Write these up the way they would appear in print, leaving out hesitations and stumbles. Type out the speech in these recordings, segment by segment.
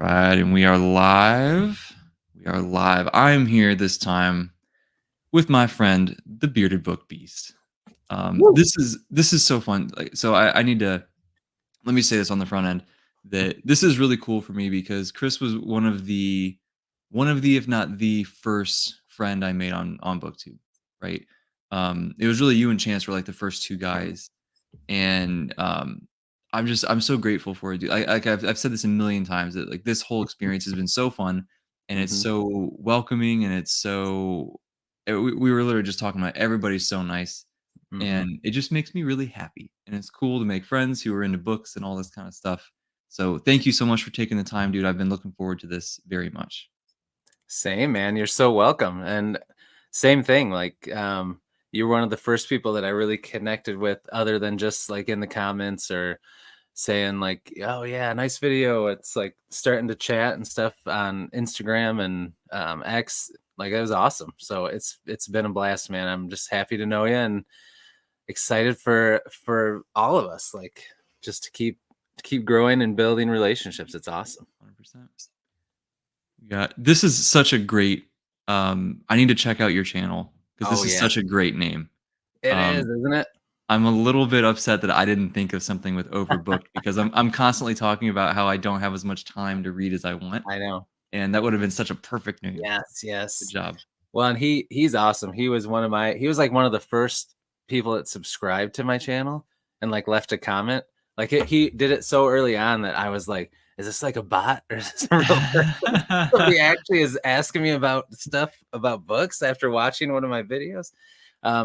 Right, and we are live. We are live. I'm here this time with my friend, the bearded book beast. Woo. This is so fun. Like, so I need to let me say this on the front end that this is really cool for me because Chris was one of the if not the first friend I made on BookTube, right? It was really you and Chance were like the first two guys, and I'm so grateful for it, dude. I've said this a million times that like this whole experience has been so fun, and it's Mhm. so welcoming, and it's so we were literally just talking about everybody's so nice, Mhm. and it just makes me really happy, and it's cool to make friends who are into books and all this kind of stuff. So thank you so much for taking the time, dude. I've been looking forward to this very much. Same, man. You're so welcome. And same thing. You're one of the first people that I really connected with, other than just like in the comments or saying like, "Oh yeah, nice video." It's like starting to chat and stuff on Instagram and X. Like it was awesome. So it's been a blast, man. I'm just happy to know you and excited for all of us. Like just to keep growing and building relationships. It's awesome. 100%. Yeah, this is such a great. I need to check out your channel because Oh this is yeah, such a great name. it is, Um, isn't it? I'm a little bit upset that I didn't think of something with overbooked because I'm constantly talking about how I don't have as much time to read as I want, I know. and that would have been such a perfect name. Yes, Good yes. job. Well, and he's awesome. He was like one of the first people that subscribed to my channel and like left a comment. Like he did it so early on that I was like, is this like a bot or is this a real person? So he actually is asking me about stuff about books after watching one of my videos.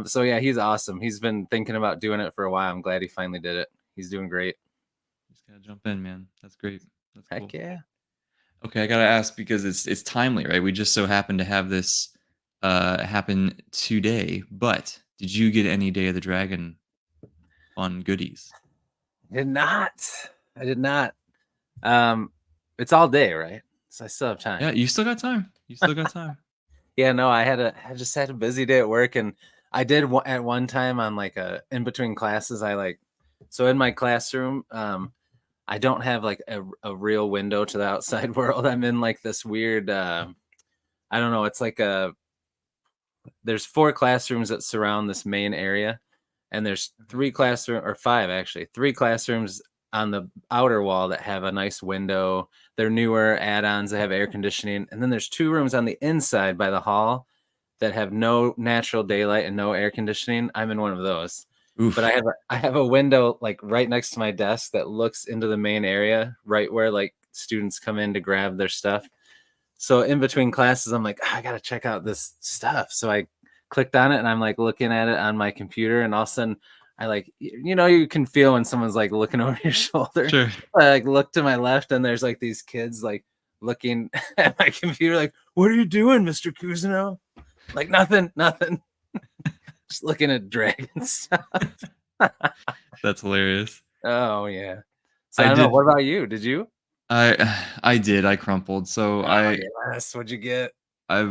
So yeah, he's awesome. He's been thinking about doing it for a while. I'm glad he finally did it. He's doing great. Just gotta jump in, man. That's great. That's Heck cool. yeah. Okay, I gotta ask because it's timely, right? We just so happen to have this happen today. But did you get any Day of the Dragon fun goodies? Did not. I did not. Um, it's all day, right? So I still have time. Yeah, you still got time. You still got time. Yeah, no, I just had a busy day at work, and I did at one time on like a in between classes. So in my classroom, I don't have like a real window to the outside world. I'm in like this weird, I don't know. It's like there's 4 classrooms that surround this main area, and there's 3 classroom or 5 actually, 3 classrooms on the outer wall that have a nice window. They're newer add-ons. They have air conditioning, and then there's 2 rooms on the inside by the hall that have no natural daylight and no air conditioning. I'm in one of those, but Oof. I have a window like right next to my desk that looks into the main area, right where like students come in to grab their stuff. So in between classes, I'm like, I gotta check out this stuff. So I clicked on it and I'm like looking at it on my computer, and all of a sudden I like, you can feel when someone's like looking over your shoulder. Sure. I like look to my left and there's like these kids like looking at my computer, like, what are you doing, Mr. Cousineau? Like nothing, nothing. Just looking at dragon stuff. That's hilarious. Oh yeah. So I I don't know. did What about you? Did you? I did, I crumpled. So Oh yes. What'd you get? I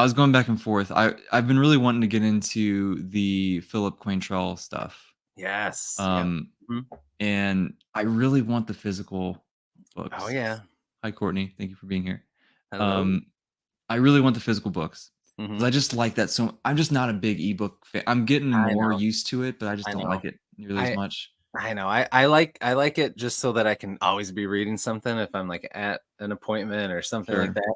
was going back and forth. I've been really wanting to get into the Philip Quaintrell stuff. Yes. Yeah. Um, Mhm. and I really want the physical Oh books. yeah. Hi, Courtney. Thank you for being here. Hello. Um, I really want the physical books because Hmm. I just like that. So I'm just not a big ebook fan. I'm getting I more know. used to it, but I just I don't know. like it nearly as I much. I know. I like it just so that I can always be reading something if I'm like at an appointment or something like Sure. that.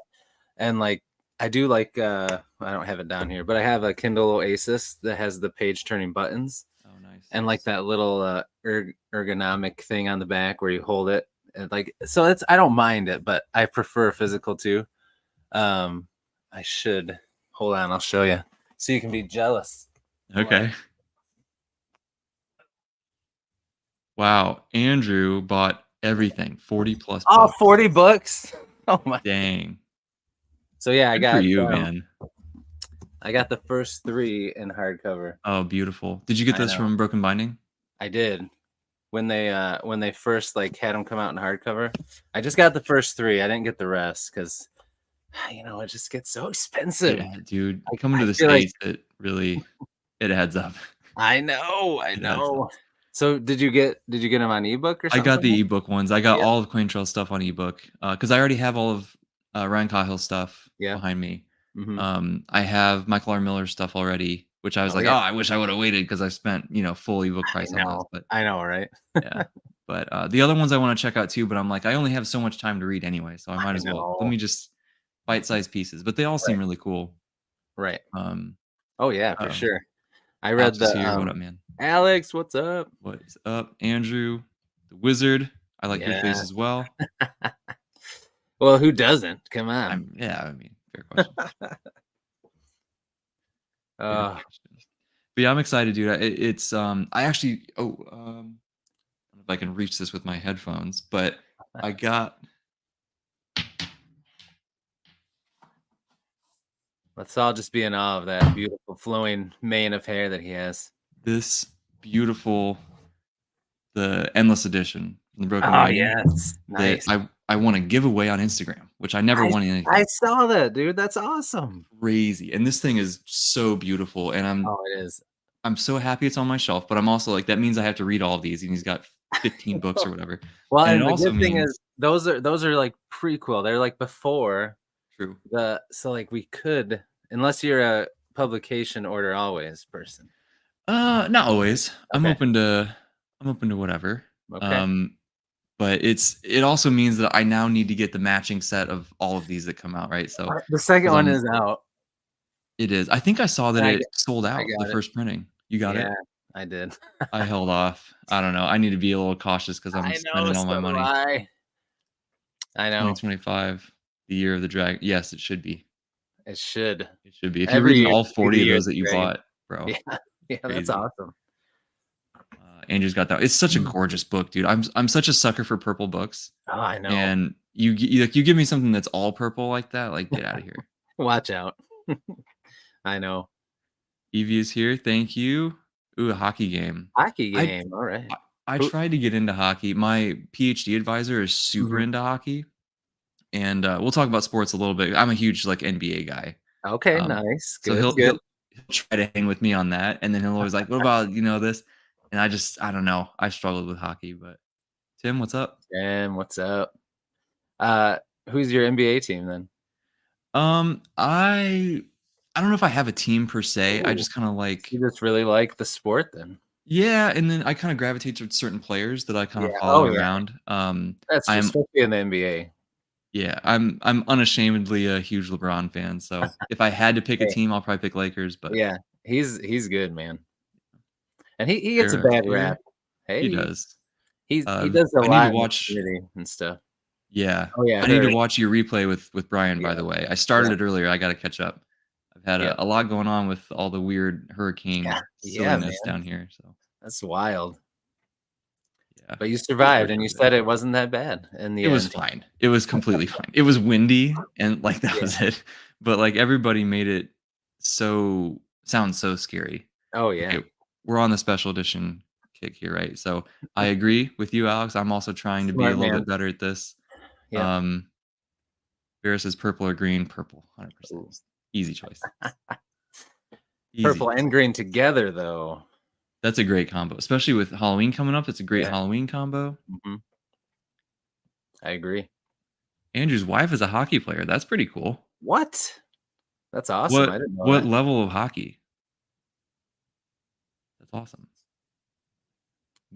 And like I do like I don't have it down here, but I have a Kindle Oasis that has the page turning buttons Oh, nice. and like that little ergonomic thing on the back where you hold it. And like so it's I don't mind it, but I prefer physical too. Um I should hold on, I'll show you. So you can be jealous. Hold on. Okay. Wow. Andrew bought everything, 40 plus Oh, books. 40 books. Oh my. Dang. So yeah, Good for you, man. I got the first 3 in hardcover. Oh, beautiful. Did you get I those know. from Broken Binding? I did. When they first like had them come out in hardcover. I just got the first 3. I didn't get the rest cuz it just gets so expensive. Yeah, dude. Coming I to the feel like States, it really it adds up. I know. I It adds up. know. So did you get them on ebook or I got something? the ebook ones. I got Yeah. all of Quaintrail's stuff on ebook, because I already have all of, Ryan Cahill's stuff Yeah. behind me. Mhm. I have Michael R. Miller's stuff already, which I was Oh, like, "Oh, yeah. I wish I would've waited because I spent, full ebook I price on those," know. but I know, right? yeah. But, the other ones I wanna check out too, but I'm like, I only have so much time to read anyway, so I might I as well. Let know. me just bite-sized pieces, but they all Right, seem really cool. right. Um, Oh, yeah, for uh-oh, sure. I read Alex is the, here. What up, man? Alex, what's up? What is up, Andrew, the wizard? I like your face Yeah. as well. Well, who doesn't? Come on. Yeah, I mean, fair question. Fair Uh, question. But yeah, I'm excited, dude. I actually I don't know if I can reach this with my headphones, but I got let's all just be in awe of that beautiful flowing mane of hair that he has. this beautiful the Endless Edition from the Broken Oh, Maiden yes. that Nice. I wanna give away on Instagram, which I never I won I anything. saw that, dude. That's awesome. Crazy, and this thing is so beautiful, and Oh, it is. I'm so happy it's on my shelf, but I'm also like, that means I have to read all of these, and he's got 15 books or whatever, Well, and it and the also good thing is means those are like prequel. They're like before true. the so like we could unless you're a publication order always person. Not always. Okay. I'm open to whatever. Okay. Um, but it also means that I now need to get the matching set of all of these that come out, right? So, The second because one is out. it is. I think I saw that And it sold I out, the got it. first printing. You got Yeah, it? I did. I held off. I don't know. I need to be a little cautious because I'm I know, spending all my so do money. I. I know. 2025, the year of the dragon. Yes, it should be. It should. It should be. If you're Every reading year all should be the 40 of year of those the that you dragon. bought, bro, Yeah. Yeah, that's crazy. awesome. Andrew's got that. It's such a Mm. gorgeous book, dude. I'm such a sucker for purple books, Oh, I know. and you give me something that's all purple like that, like, get out of here. Watch out. I know. Evie is here, thank you. Ooh, a hockey game. Hockey I game, alright. I I Who tried to get into hockey. My PhD advisor is super Mhm. into hockey, and, we'll talk about sports a little bit. I'm a huge, like, NBA guy. Okay, Um, nice. so Good, good. he'll try to hang with me on that, and then he'll always like, "What about, this?" And I don't know. I struggled with hockey, but Tim, what's up? Sam, what's up? Uh, who's your NBA team then? Um, I I don't know if I have a team per se. I Ooh, just kinda so you like just really like the sport then? yeah, and then I kinda gravitate towards certain players that I Yeah. kinda follow Oh, yeah. around. That's true, I'm especially in the NBA. yeah, I'm unashamedly a huge LeBron fan, so if I had to pick a Hey, team, I'll probably pick Lakers, but yeah, he's good, man, and he gets a Sarah's bad rap. here. He Hey, does. he does a I need to lot in the watch community and stuff. yeah, Oh, yeah, I need to Hurry. watch your replay with Brian, by Yeah, the way. I started yep, it earlier, I gotta catch up. I've had yep. a lot going on with all the weird Yeah, hurricane yeah, silliness man, down here, so that's wild, yeah. but you We'll survived, get and you through it. said it wasn't that bad in the It was end. fine. It was completely fine. It was windy and, like, that Yeah. was it. But, like, everybody made it sound so scary. Oh, yeah. Okay, we're on the special edition kick here, right? So, I agree with you, Alex. I'm also trying to be a Smart little man. bit better at this. Yep. Um, Vera says purple or green? Purple, 100%. Ooh. Easy choice. Easy. Purple and green together, though. That's a great combo, especially with Halloween coming up. It's a great Yeah. Halloween combo. Mhm. I agree. Andrew's wife is a hockey player. That's pretty cool. What? That's awesome, What I didn't know what that. level of hockey? That's awesome.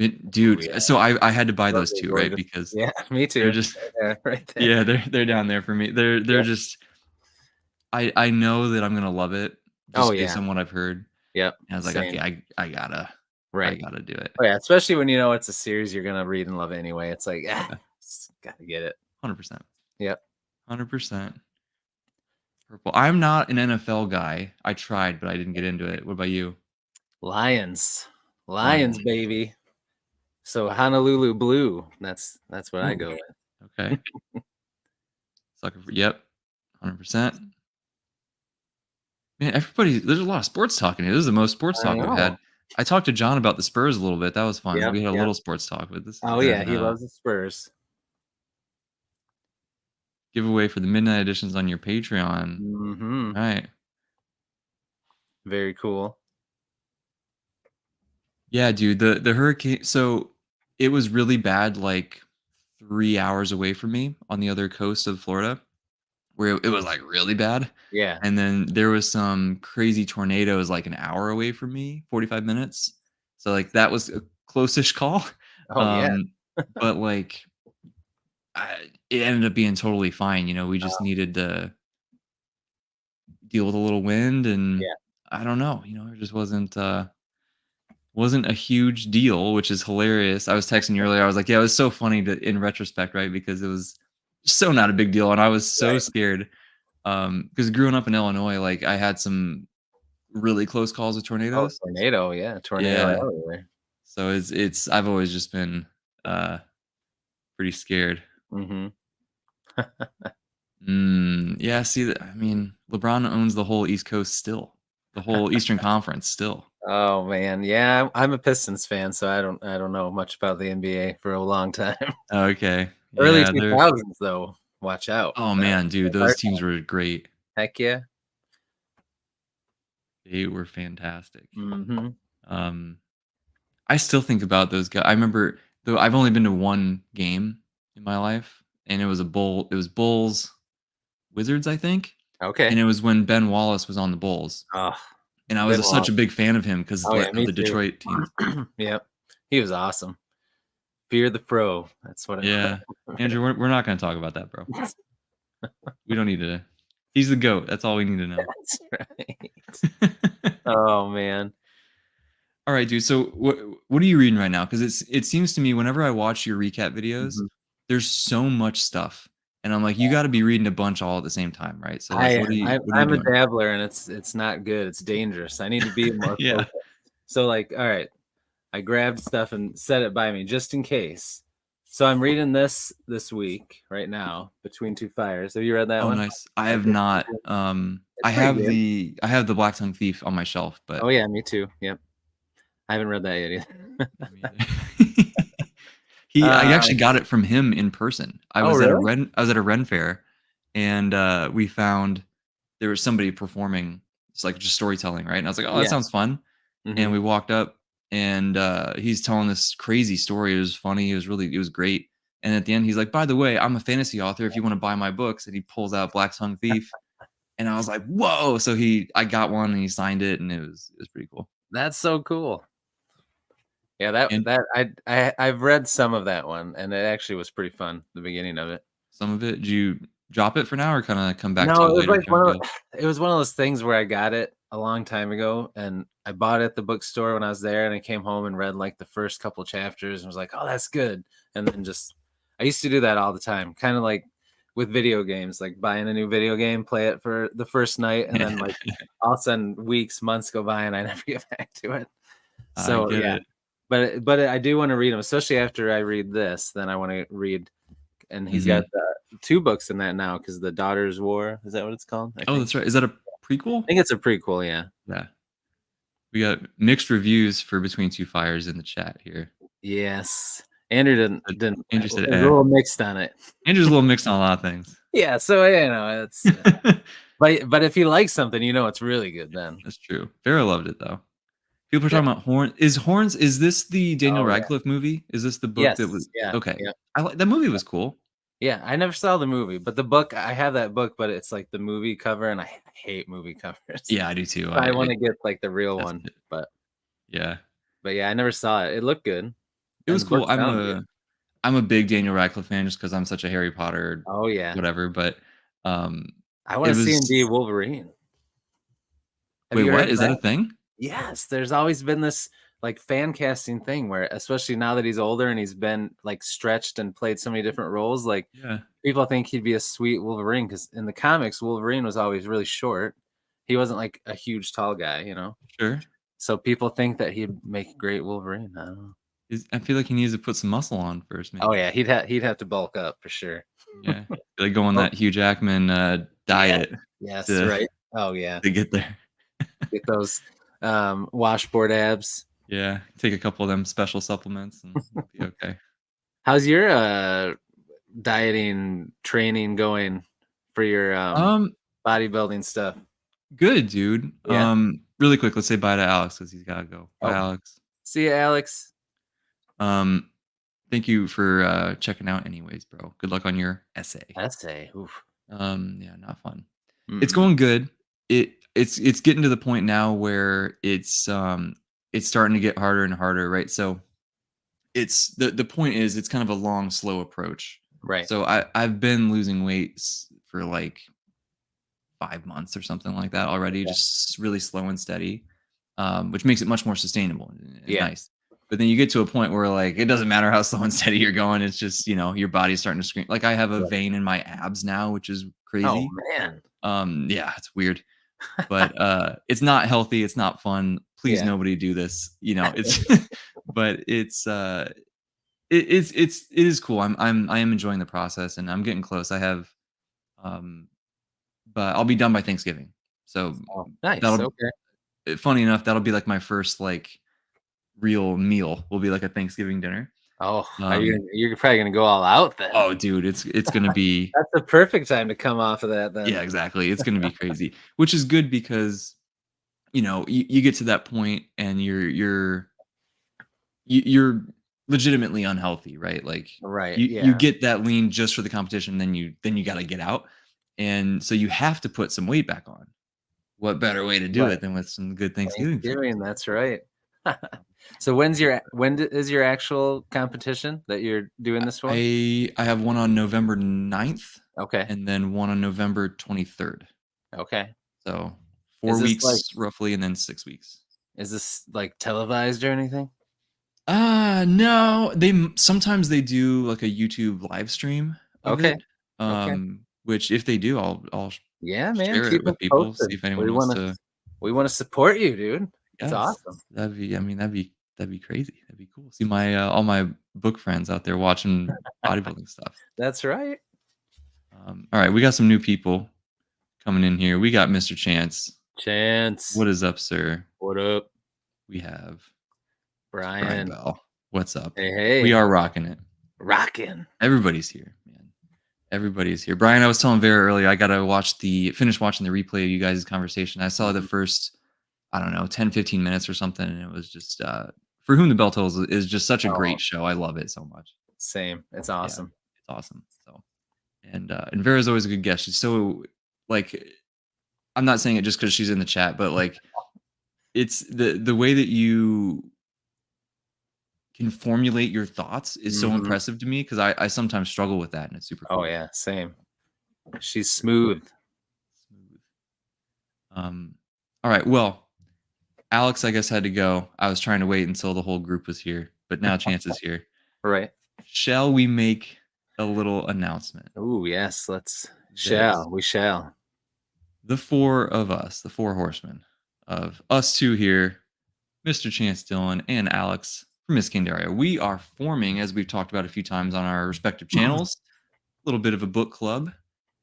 Oh, Dude, yeah. so I had to buy those Lovely, too, right? gorgeous. Because Yeah, me they're too. just Yeah, right there. yeah, they're down there for me. They're Yep. just I know that I'm gonna love it Oh, just based yeah. on what I've heard. Yep, And I was like, "Okay, same. I Right. gotta do it." Oh, yeah, especially when you know it's a series you're gonna read and love anyway. It's like, Yeah, just gotta get it. 100%. Yep. 100%. Purple. I'm not an NFL guy. I tried, but I didn't get into it. What about you? Lions. Lions, Lions. baby. So Honolulu Blue. That's what I Ooh, go with. okay. Sucker for yep, 100%. Man, there's a lot of sports talk in here. This is the most sports I talk we've know. had. I talked to John about the Spurs a little bit. That was fun. Yep, We had a yep. little sports talk, but this has Oh, yeah, been he loves the Spurs. giveaway for the midnight editions on your Patreon. Mhm. All right. Very cool. Yeah, dude, the hurricane, so it was really bad, like, 3 hours away from me on the other coast of Florida, where it was, like, really bad, Yeah. and then there was some crazy tornadoes, like, an hour away from me, 45 minutes. So, like, that was a close-ish call, Oh, yeah. um, but, like, it ended up being totally fine, we just Uh, needed to deal with a little wind, and yeah. I don't know, it just wasn't a huge deal, which is hilarious. I was texting you earlier. I was like, "Yeah, it was so funny to in retrospect, right? Because it was so not a big deal, and I was so Right. scared. Because growing up in Illinois, like I had some really close calls with Oh, tornadoes. tornado, yeah, tornado Yeah, everywhere. so it's I've always just been uh pretty scared. Mhm. Yeah. See, I mean, LeBron owns the whole East Coast still, the whole Eastern Conference still. Oh, man, yeah, I'm a Pistons fan, so I don't know much about the NBA for a long time. Okay. Early Yeah. They're. 2000s, though, watch out. Oh man, dude, those Hard teams time. were great. Heck yeah. They were fantastic. Mhm. Um, I still think about those guys. I remember though I've only been to one game in my life, and it was Bulls Wizards, I think. Okay. And it was when Ben Wallace was on the Bulls. Oh, And I was Benoit. such a big fan of him because Oh, yeah, of me the too. Detroit teams. Yep. He was awesome. Fear the Pro, that's what it Yeah. Andrew, we're not gonna talk about that, bro. was. We don't need to. He's the GOAT. That's all we need to know. That's right. Oh, man. All right, dude. So what are you reading right now? Because it seems to me whenever I watch your recap videos, Mhm. there's so much stuff, and I'm like, you got to be reading a bunch all at the same time, right? So like, I am. what are you I'm a doing? dabbler, and it's not good, it's dangerous. I need to be more Yeah. focused. So, like, alright, I grabbed stuff and set it by me just in case. So I'm reading this week right now, Between Two Fires. Have you read that Oh, one? nice. I By have David not. Wood. I It's pretty have good. the Black Tongue Thief on my shelf, Oh, but yeah, me too. Yep. I haven't read that yet either. yeah, me either. I Um actually got it from him in person. Oh, really? I was at a Ren fair, and we found there was somebody performing. It's like just storytelling, right? And I was like, oh, that Yeah. sounds fun. And Mhm. we walked up, and he's telling this crazy story. It was funny. It was great. And at the end, he's like, by the way, I'm a fantasy author. If you want to buy my books, and he pulls out Black Tongue Thief, and I was like, whoa. So I got one, and he signed it, and it was pretty cool. That's so cool. Yeah, that And that I've read some of that one, and it actually was pretty fun, the beginning of it. some of it, did you drop it for now, or kind of come back No, to it it was later like kind of deal? it was one of those things where I got it a long time ago, and I bought it at the bookstore when I was there, and I came home and read, like, the first couple chapters and was like, "Oh, that's good," and then just I used to do that all the time, kinda like with video games, like buying a new video game, play it for the first night, and then, like, all of a sudden, weeks, months go by, and I never get back to it. I So, get yeah, it. but I do wanna read them, especially after I read this, then I wanna read and he's got, Mhm. 2 books in that now because The Daughter's War, is that what it's called? I Oh, think. that's right. Is that a prequel? I think it's a prequel, yeah. Yeah. We got mixed reviews for Between Two Fires in the chat here. Yes. Andrew But didn't Andrew was said, a "Eh." little mixed on it. Andrew's a little mixed on a lot of things. Yeah, so, it's but if he likes something, it's really good then. That's true. Vera loved it, though. People are Good. talking about Horns is this the Daniel Oh, yeah. Radcliffe movie? Is this the book that was Yes. Yeah, okay. yeah. I like that movie was cool. Yeah, I never saw the movie, but the book I have that book, but it's, like, the movie cover, and I hate movie covers. Yeah, I do too. I I wanna get, like, the real detest one, it. but Yeah. yeah, I never saw it. It looked good, It and was the book cool. sounded good. I'm a big Daniel Radcliffe fan just because 'cause I'm such a Harry Potter Oh, yeah. whatever, but, um, I wanna it see him be was Wolverine. Have wait, you heard what? of Is that a that? thing? Yes, there's always been this, like, fan casting thing where especially now that he's older and he's been, like, stretched and played so many different roles, like, Yeah, people think he'd be a sweet Wolverine because in the comics, Wolverine was always really short. He wasn't, like, a huge tall guy. sure. So people think that he'd make a great Wolverine, I don't know. I feel like he needs to put some muscle on first, Oh, maybe. yeah, he'd have to bulk up for sure. Yeah, like, go on Oh, that Hugh Jackman, yeah. diet Yes, to right. Oh, yeah. get there. Get those, washboard abs. Yeah, take a couple of them special supplements and you'll be okay. How's your, dieting training going for your, Um, bodybuilding stuff? good, dude. Yeah? Really quick, let's say bye to Alex because 'cause he's gotta go. Bye, Oh, Alex. See you, Alex. Um, thank you for checking out anyways, bro. Good luck on your essay. Essay. Oof. Yeah, not fun. It's Mm-mm. going good. It's getting to the point now where it's starting to get harder and harder, right? So it's the point is it's kind of a long, slow approach. Right. So I've been losing weight for like 5 months or something like that already, Okay. just really slow and steady, which makes it much more sustainable and Yeah. nice. But then you get to a point where like it doesn't matter how slow and steady you're going. It's just your body's starting to scream. Like I have a Right. vein in my abs now, which is Oh crazy. man. Yeah, it's weird, but it's not healthy. It's not fun. Please, Yeah. nobody do this. It's but it is cool. I am enjoying the process and I'm getting close. I have um but I'll be done by Thanksgiving. So Oh, nice. that'll Okay. funny enough, that'll be like my first like real meal. Will be like a Thanksgiving dinner. Oh, Um you're probably gonna go all out then. oh dude, it's gonna be That's the perfect time to come off of that then. yeah, exactly. It's gonna be crazy. Which is good because you get to that point and you're legitimately unhealthy, right? Like Right. you Yeah. get that lean just for the competition, then you gotta get out. And so you have to put some weight back on. What better way to do Right. it than with some good Thanksgiving food? Thanksgiving, that's right. Um, So is your actual competition that you're doing this for? I have one on November 9th Okay. and then one on November 23rd. Okay. So Is 4 this like weeks roughly and then 6 weeks. is this like televised or anything? No, sometimes they do like a YouTube live stream of Okay. it. Okay. Which if they do, I'll Yeah, man. share it Keep us with people, posted. see if anyone wants to. We wanna support you, dude. It's Yes, awesome. that'd be. I mean, that'd be crazy. That'd be cool. See my all my book friends out there watching bodybuilding stuff. That's right. All right, we got some new people coming in here. We got Mr. Chance. Chance. What is up, sir? What up, We have Mr. Brian Brian? Bell. What's up? Hey, We hey. are rocking it. Rockin'. Everybody's here, man. Everybody's here. Brian, I was telling Vera earlier, I gotta finish watching the replay of you guys' conversation. I saw the Mhm. first, I don't know, 10, 15 minutes or something, and it was just For Whom the Bell Tolls is just such a Oh, great show. I love it so much. same. It's Yeah, awesome. it's awesome. So and Vera's always a good guest. She's so like I'm not saying it just because she's in the chat, but like it's the way that you can formulate your thoughts is so Mhm. impressive to me because I sometimes struggle with that and it's super Oh, cool. yeah, same. She's smooth. Smooth. Um, all right. Well, Alex, I guess had to go. I was trying to wait until the whole group was here, but now Chance is here. Right. Shall we make a little announcement Ooh, yes, that we shall. the four of us, the four horsemen of us two here, Mr. Chance Dillon and Alex from Miss Candaria, we are forming, as we've talked about a few times on our respective channels, a little bit of a book club,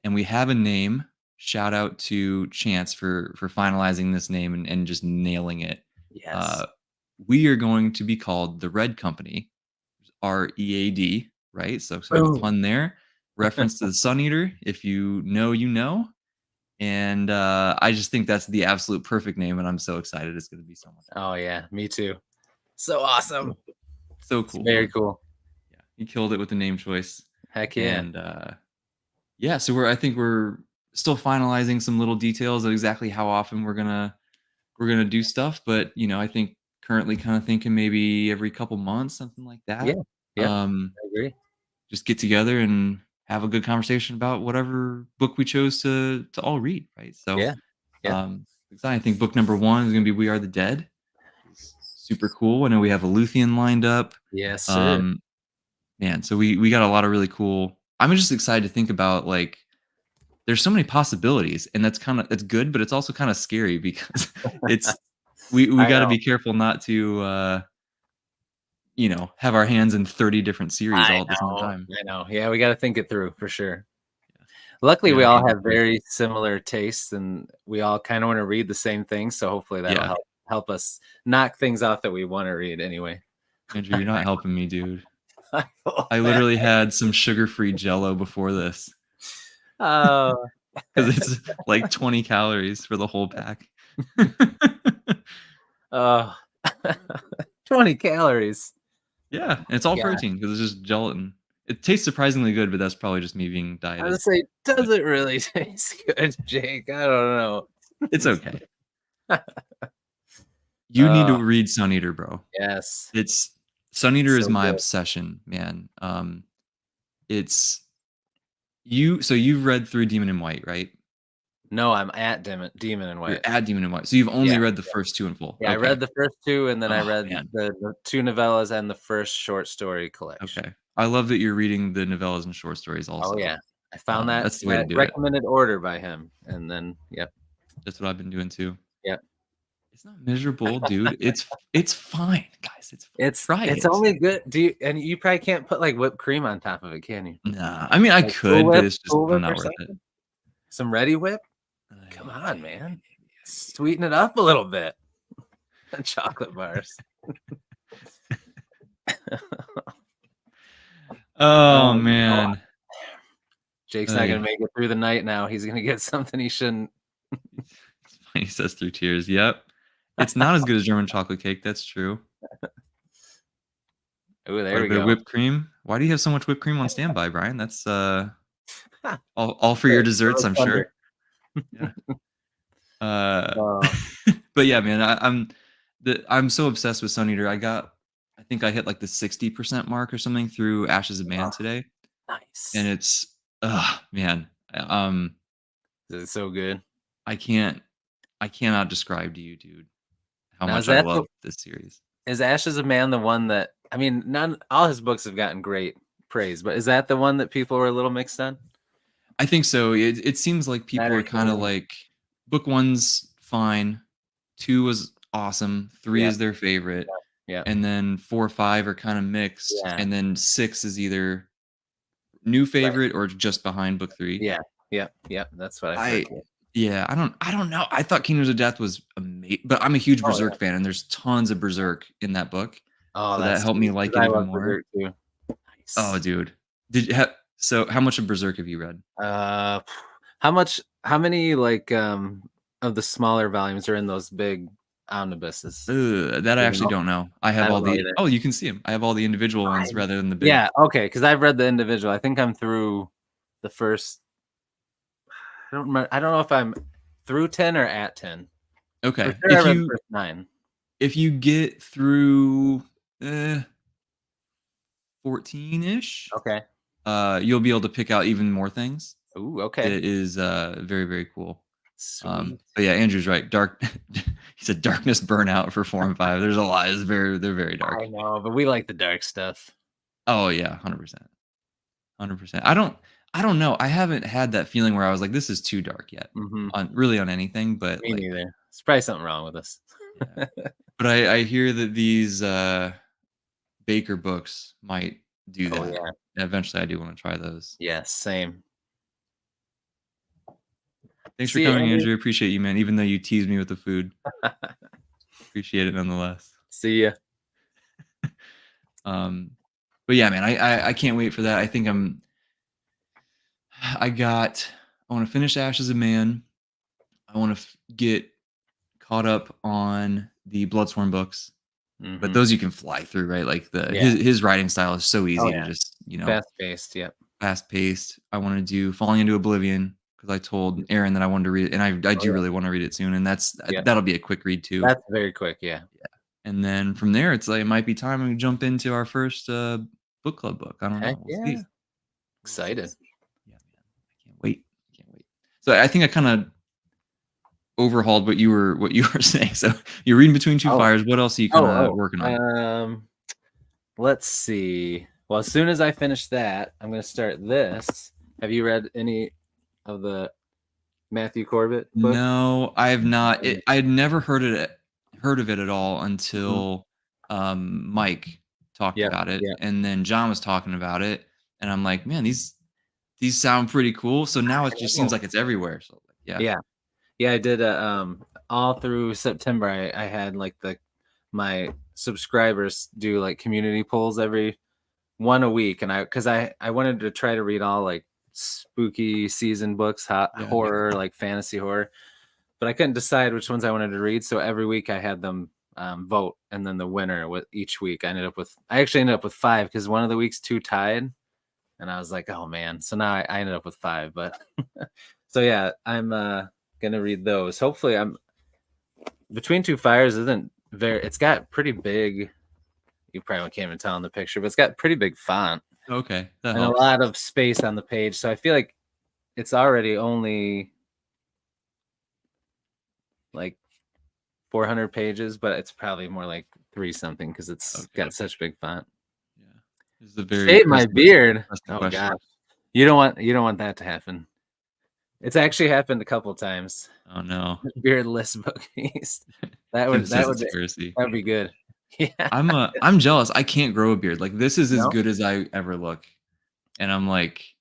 and we have a name. Shout out to Chance for finalizing this name and just nailing it. Yes. Uh, we are going to be called the Red Company, READ, right? So Boom. pun there, reference to the Sun Eater. If you know, you know. And I just think that's the absolute perfect name, and I'm so excited. It's going to be so much fun. Oh, yeah, me too. So awesome. So It's cool, very man. cool. Yeah, he killed it with the name choice, Heck yeah. and yeah. So I think we're still finalizing some little details of exactly how often we're gonna do stuff, but I think currently kind of thinking maybe every couple months, something like Yeah. that. Yep. Um, I agree. just get together and have a good conversation about whatever book we chose to all read, right? So, Yeah. Yep. exciting. I think book number one is gonna be We Are the Dead. It's super cool. I know we have a Luthien lined up. Yes, sir. Um, man, so we got a lot of really cool. I'm just excited to think about like there's so many possibilities, and it's good, but it's also kind of scary because it's we I got to know. be careful not to have our hands in 30 different series I all at the same know. time. I know. Yeah, we gotta think it through for sure. Yeah, Luckily, we we got to all think it have through. very similar tastes, and we all kinda wanna read the same thing, so hopefully that'll Yeah, help us knock things off that we wanna read anyway. Andrew, you're not helping me, dude. I feel I bad. literally had some sugar-free Jello before this Oh, because it's like 20 calories for the whole pack. oh. 20 calories. Yeah, and it's all Yeah. protein because it's just gelatin. It tastes surprisingly good, but that's probably just me being I would dieted. say, But does it really taste good, Jake? I don't know. it's okay. You need Uh, to read Sun Eater, bro. yes. It's Sun Eater is So my good. obsession, man. It's you. So you've read through Demon in White, right? No, I'm at Demon and You're White. at Demon in White, so you've only Yeah. read the first two in full. Yeah, I Okay. read the first 2, and then I Oh read man. the 2 novellas and the first short story collection. Okay. I love that you're reading the novellas and short stories Oh, also. yeah. I found that That's the way to do it. recommended order by him, and then yep, That's what I've been doing too. yep. It's not miserable, dude. It's fine, guys. It's fine. Try It's it. only good and you probably can't put, like, whipped cream on top of it, can you? Nah. I mean, I Like Cool could, but Whip it's just Cool Whip or not worth it. something? Some Ready Whip? Come Ay, on, ay, man. ay, Sweeten it up a little bit. Chocolate bars. Oh Oh, God. man. Jake's not gonna Ay. make it through the night now. He's gonna get something he shouldn't. It's funny he says through tears. Yep. It's not as good as German chocolate cake, that's true. Ooh, there Quite a we bit of go. whipped cream. Why do you have so much whipped cream on standby, Brian? That's Ha, all for your good. desserts, Rose I'm thunder. sure. Yeah. Uh, Oh, but yeah, man, I'm so obsessed with Sun Eater. I think I hit like the 60% mark or something through Ashes of Man oh, today, and nice. it's man, It's so good. I can't I cannot describe to you, dude, how Now much I love this series. is Ashes of Man the one that I mean, none all his books have gotten great praise, but is that the one that people were a little mixed on? I think so. It seems like That people or are kind of Healing? like book one's fine, two was awesome, three Yep, is their favorite, yep, and then 4, 5 are kind of mixed, yeah, and then 6 is either new right. favorite or just behind book 3. Yeah, yep, yep, that's what I've heard I too. Yeah, I don't know. I thought Kingdoms of Death was amazing, but I'm a huge Oh, Berserk yeah. fan, and there's tons of Berserk in that book, Oh, so that that's helped me sweet, like 'cause it I even love more. Berserk too. Oh, Nice. dude. Did you have so how much of Berserk have you read? Uh, how many, like, of the smaller volumes are in those big omnibuses? That I You actually know? don't know. I I have all don't know the either. Oh, you can see them. I have all the individual I ones rather than the big. Yeah, okay, because 'cause I've read the individual. I think I'm through the first I don't know if I'm through 10 or at 10. For Okay. sure I read the first 9. If you get through, eh, 14-ish, Okay. you'll be able to pick out even more things. Ooh, okay. That is, very, very cool. Sweet. But yeah, Andrew's right. Dark he said darkness burnout for 4 and 5. There's a lot. They're very dark. I know, but we like the dark stuff. Oh, yeah, 100%. 100%. I don't know. I haven't had that feeling where I was like, "This is too dark yet," Mhm. on anything, but, Me like, neither. There's probably something wrong with us. yeah. But I hear that these, Baker books might do Oh, that. yeah. Eventually, I do wanna try those. Yes, same. Thanks for See you, coming, Andrew. Andrew. I appreciate you, man, even though you teased me with the food. Appreciate it nonetheless. See ya. Um, but yeah, man, I can't wait for that. I think I got I wanna finish Ashes of Man. I wanna get caught up on the Bloodsworn books, but Mhm. those you can fly through, right? Like, Yeah. his writing style is so Oh, easy to yeah. just, Fast-paced, yep. fast paced. I wanna do Falling into Oblivion because I told Aaron that I wanted to read it, and I Oh, do yeah. really wanna read it soon, and Yep. that'll be a quick read too. That's very quick, yeah. Yeah, and then from there, it's like, it might be time to jump into our first, book club book. I don't Heck know. We'll yeah. see. We'll Excited. see. Yeah, man. I can't wait. I can't wait. So I think I kinda overhauled what you were saying. So you're reading Between Two Oh, Fires. What else are you kinda oh, working oh. on? Let's see. Well, as soon as I finish that, I'm gonna start this. Have you read any of the Matthew Corbett books? No, I have not. I had never heard of it at all Mhm. until, Mike talked Yep, about it, yep. and then John was talking about it, and I'm like, "Man, these sound pretty cool." So now it just seems Oh. like it's everywhere. So, like, yeah. Yeah. Yeah, I did all through September I had like my subscribers do like community polls every one a week, and I wanted to try to read all like spooky season books, Yeah. horror, like fantasy horror, but I couldn't decide which ones I wanted to read, so every week I had them vote, and then the winner with each week. I actually ended up with 5 because one of the weeks 2 tied, and I was like, oh man. So now I ended up with 5, but so yeah, I'm gonna read those. Hopefully, I'm Between Two Fires isn't very. It's got pretty big. You probably can't even tell in the picture, but it's got pretty big font Okay, that and a helps. lot of space on the page. So I feel like it's already only like 400 pages, but it's probably more like 3 something because it's Okay. got such big font. Yeah. This is a very Shave my pressing beard. Oh question. gosh, you don't want that to happen. It's actually happened a couple times. Oh no. Beardless bookies. That Tim would that says would it's heresy. that would be good. Yeah. I'm jealous. I can't grow a beard. Like this is as No, good as I ever look. And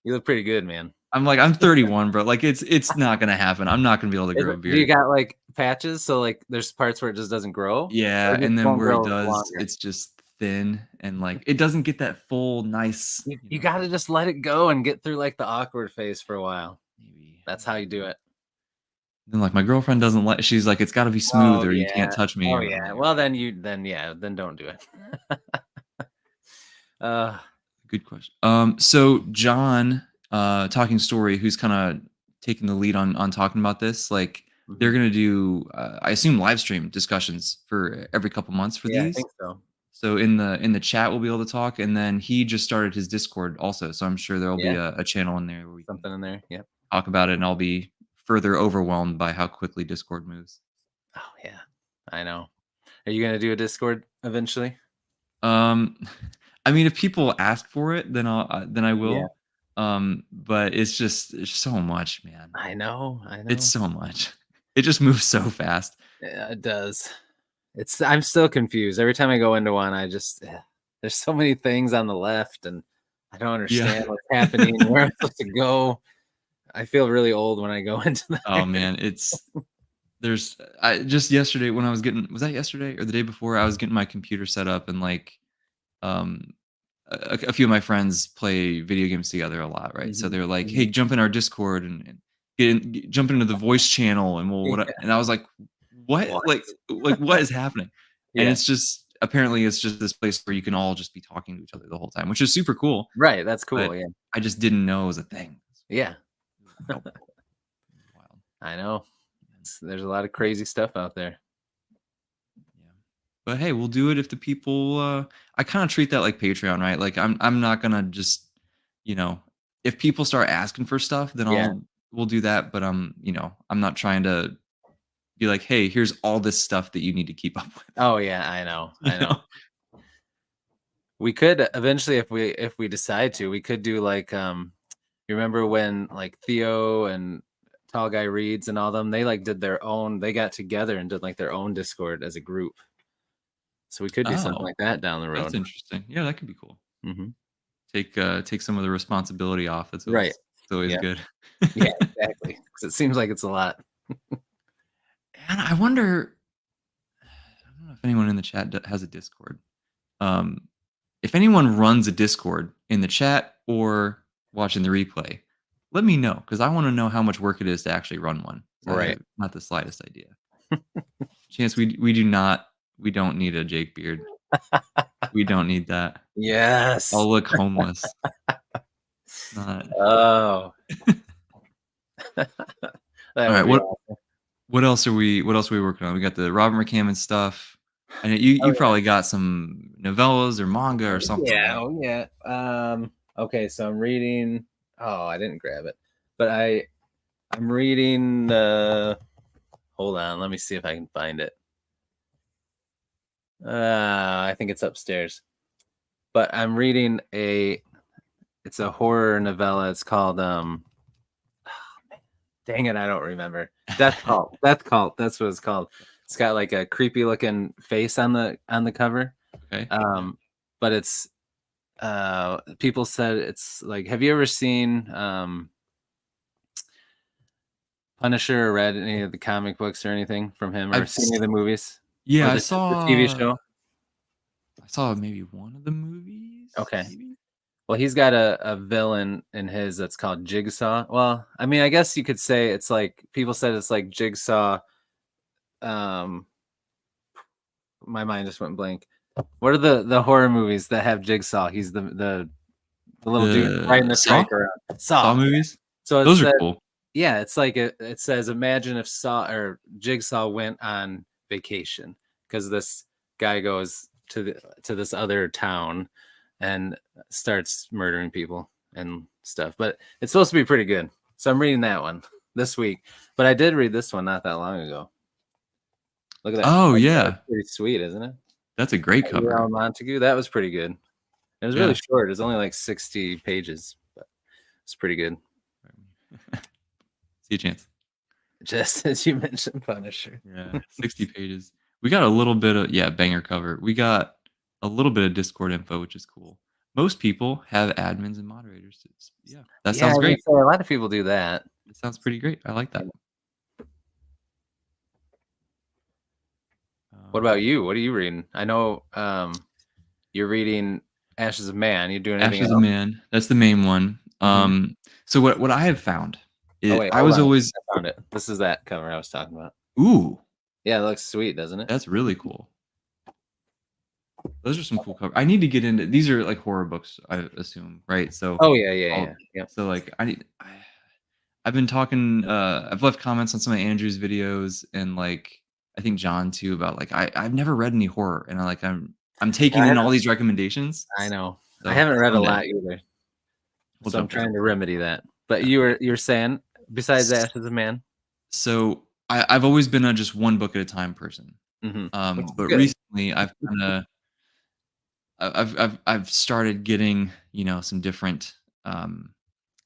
you look pretty good, man. I'm 31, bro. Like it's not gonna happen. I'm not gonna be able to grow a Do you beard. got like patches? So like there's parts where it just doesn't grow, or Yeah, it just and then won't where it grow does, longer. it's just thin and like it doesn't get that full nice, You got to just let it go and get through like the awkward phase for a while. maybe. That's how you do it. Then like my girlfriend doesn't like she's like it's got to be smooth Oh or you can't yeah. touch me Oh or I'm yeah. like Well, okay. then don't do it. uh Good question. So John, Talking Story, who's kind of taking the lead on talking about this, like they're mhm. gonna do, I assume, live stream discussions for every couple months for Yeah, I these. think so. So in the chat, we'll be able to talk, and then he just started his Discord also. So I'm sure there'll be Yeah, a channel in there where we can something in there. Yep. talk about it, and I'll be further overwhelmed by how quickly Discord moves. Oh yeah. I know. Are you gonna do a Discord eventually? Um, I mean, if people ask for it, then I Yeah. will. But it's so much, man. I know. I It's know. so much. It just moves so fast. Yeah, it does. I'm still confused. Every time I go into one, there's so many things on the left and I don't Yeah. understand what's happening, where I'm supposed to go. I feel really old when I go into Oh, there. man, there's I just yesterday when I was getting was that yesterday or the day before? I was getting my computer set up and, like, um, a few of my friends play video games together a lot, right? So Mhm, they're like, "Hey, mhm. jump in our Discord and jump into the voice channel and we'll what," Yeah. and I was like, "What? What? Like, what is happening?" And Yeah. it's just this place where you can all just be talking to each other the whole time, which is super cool, Right, that's but cool, yeah. I just didn't know it was a thing. Yeah, It was wild. It was wild. I know. Man. There's a lot of crazy stuff out there. Yeah. But hey, we'll do it if the people I kind of treat that like Patreon, right? Like I'm not gonna just, you know, if people start asking for stuff, then Yeah. we'll do that. But I'm not trying to be like, hey, here's all this stuff that you need to keep up with. Oh, yeah, I know, You I know. know? We could eventually, if we decide to, we could do like, you remember when like Theo and Tall Guy Reads and all them, they like did their own, they got together and did like their own Discord as a group. So we could do something Oh, like that down the that's road. interesting. Yeah, that could be cool. Hmm. Take some of the responsibility off. Right. It's always Yeah. good. Yeah, exactly. Because it seems like it's a lot. And I wonder, I don't know if anyone in the chat has a Discord. Um, if anyone runs a Discord in the chat or watching the replay, let me know because I want to know how much work it is to actually run one. 'Cause I Right. have not the slightest idea. Chance, we don't need a Jake beard. We don't need that. Yes. I'll look homeless. Not. Oh, that All would right. be awesome. What else are we working on? We got the Robert McCammon stuff. And you Oh probably got some novellas or manga or something, yeah. right? Oh yeah. Okay, so I'm reading. Oh, I didn't grab it, but I'm reading. Hold on. Let me see if I can find it. I think it's upstairs. But I'm reading it's a horror novella. It's called dang it, I don't remember. Death Cult. Death Cult. That's what it's called. It's got like a creepy looking face on the cover. Okay. Yeah. But it's people said it's like, have you ever seen Punisher or read any of the comic books or anything from him or I've seen s- any of the movies yeah, or the TV show? I saw maybe one of the movies, Okay. maybe? Well, he's got a villain in his that's called Jigsaw. Well, I mean, I guess you could say it's like people said it's like Jigsaw, um, my mind just went blank. What are the horror movies that have Jigsaw? He's the little dude riding The the Saw? trike around. Saw Saw. movies? So it Those are said, cool. yeah, it's like it says, imagine if Saw or Jigsaw went on vacation because this guy goes to this other town and starts murdering people and stuff. But it's supposed to be pretty good. So I'm reading that one this week. But I did read this one not that long ago. Look at that. Oh, That's yeah. pretty sweet, isn't it? That's a great cover. Montague. That was pretty good. It was really Yeah. short. It was only like 60 pages, but it's pretty good. See a chance. Just as you mentioned, Punisher. Yeah, 60 pages. We got a little bit of banger cover. We got a little bit of Discord info, which is cool. Most people have admins and moderators. Yeah, that Yeah, I sounds was gonna great. say, a lot of people do that. It sounds pretty great. I like that. What about you? What are you reading? I know you're reading Ashes of Man. You doing anything Ashes of else? Man? That's the main one. Mhm. So what I have found Oh is wait, I hold was on. always I found it. This is that cover I was talking about. ooh, Yeah, it looks sweet, doesn't it? that's really cool. Those are some cool covers. I need to get into these are like horror books, I assume, right? So Oh yeah, yeah, I'll yeah. Yep. so like I've been talking I've left comments on some of Andrew's videos and like I think John too about like I've never read any horror and I'm I taking in all haven't these recommendations. I know. I So haven't read a someday lot either. we'll So I'm jump in. trying to remedy that. But Yeah. you're saying besides Ashes of Man? So I've always been a just one book at a time person. Mhm. Which is But good. recently I've kinda I've started getting, some different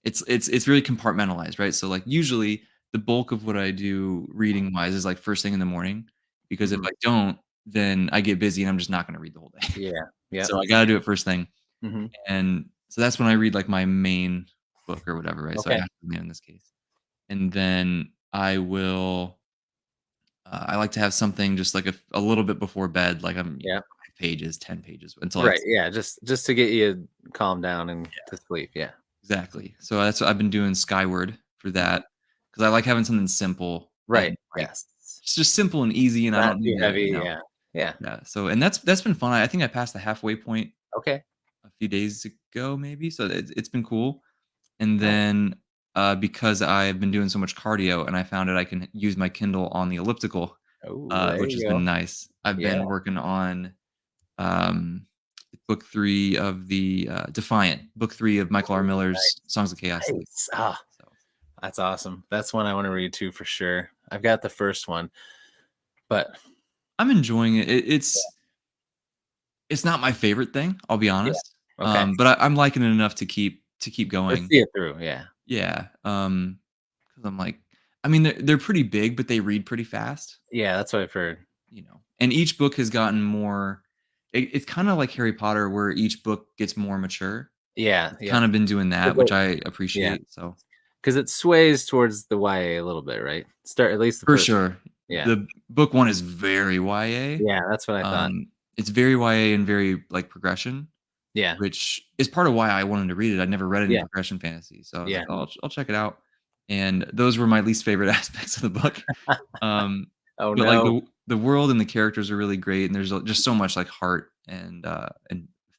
it's really compartmentalized, right? So like usually the bulk of what I do reading wise is like first thing in the morning because if Mhm. I don't, then I get busy and I'm just not going to read the whole day. Yeah. Yep. So I got to do it first thing. Mhm. And so that's when I read like my main book or whatever, right? So Okay. Ashes of Man in this case. And then I like to have something just like a little bit before bed, like I'm Yeah. 5 pages, 10 pages until I Right. Yeah. Just to get you calm down and to sleep. Yeah. exactly. So that's what I've been doing Skyward for Mhm. that because I like having something simple Right. and like Yes. it's just simple and easy, and I Not don't too need to, heavy. Yeah. Yeah. yeah. So and that's been fun. I think I passed the halfway point Okay. a few days ago, maybe. So it's been cool. And Nice. then because I've been doing so much cardio, and I found out I can use my Kindle on the elliptical, Oh, there which has you been go. nice. I've Yeah. been working on um, book 3 of the Defiant, book 3 of Michael R. Oh, Miller's Songs of Chaos. nice. Ah, So that's awesome. That's one I want to read too for sure. I've got the first one, but I'm enjoying it. yeah. It's not my favorite thing, I'll be Yeah. honest. Okay. But I'm liking it enough to keep Let's going. see it through. Yeah. Yeah. Because I'm like, I mean, they're pretty big, but they read pretty fast. Yeah. That's what I've heard. And each book has gotten more. It's kind of like Harry Potter, where each book gets more mature. Yeah. It's Yep. kind of been doing that, which I Yeah. appreciate. So Because it sways towards the YA a little bit, right? Start at least the for first. sure, Yeah. the book one is very YA. Yeah. That's what I thought. It's very YA and very like progression, Yeah. which is part of why I wanted to read it. I'd never read any Yeah. progression fantasy, so I was like, Yeah. "Oh, I'll check it out." And those were my least favorite aspects of the book. Um, Oh but like no. the world and the characters are really great, and there's just so much like heart and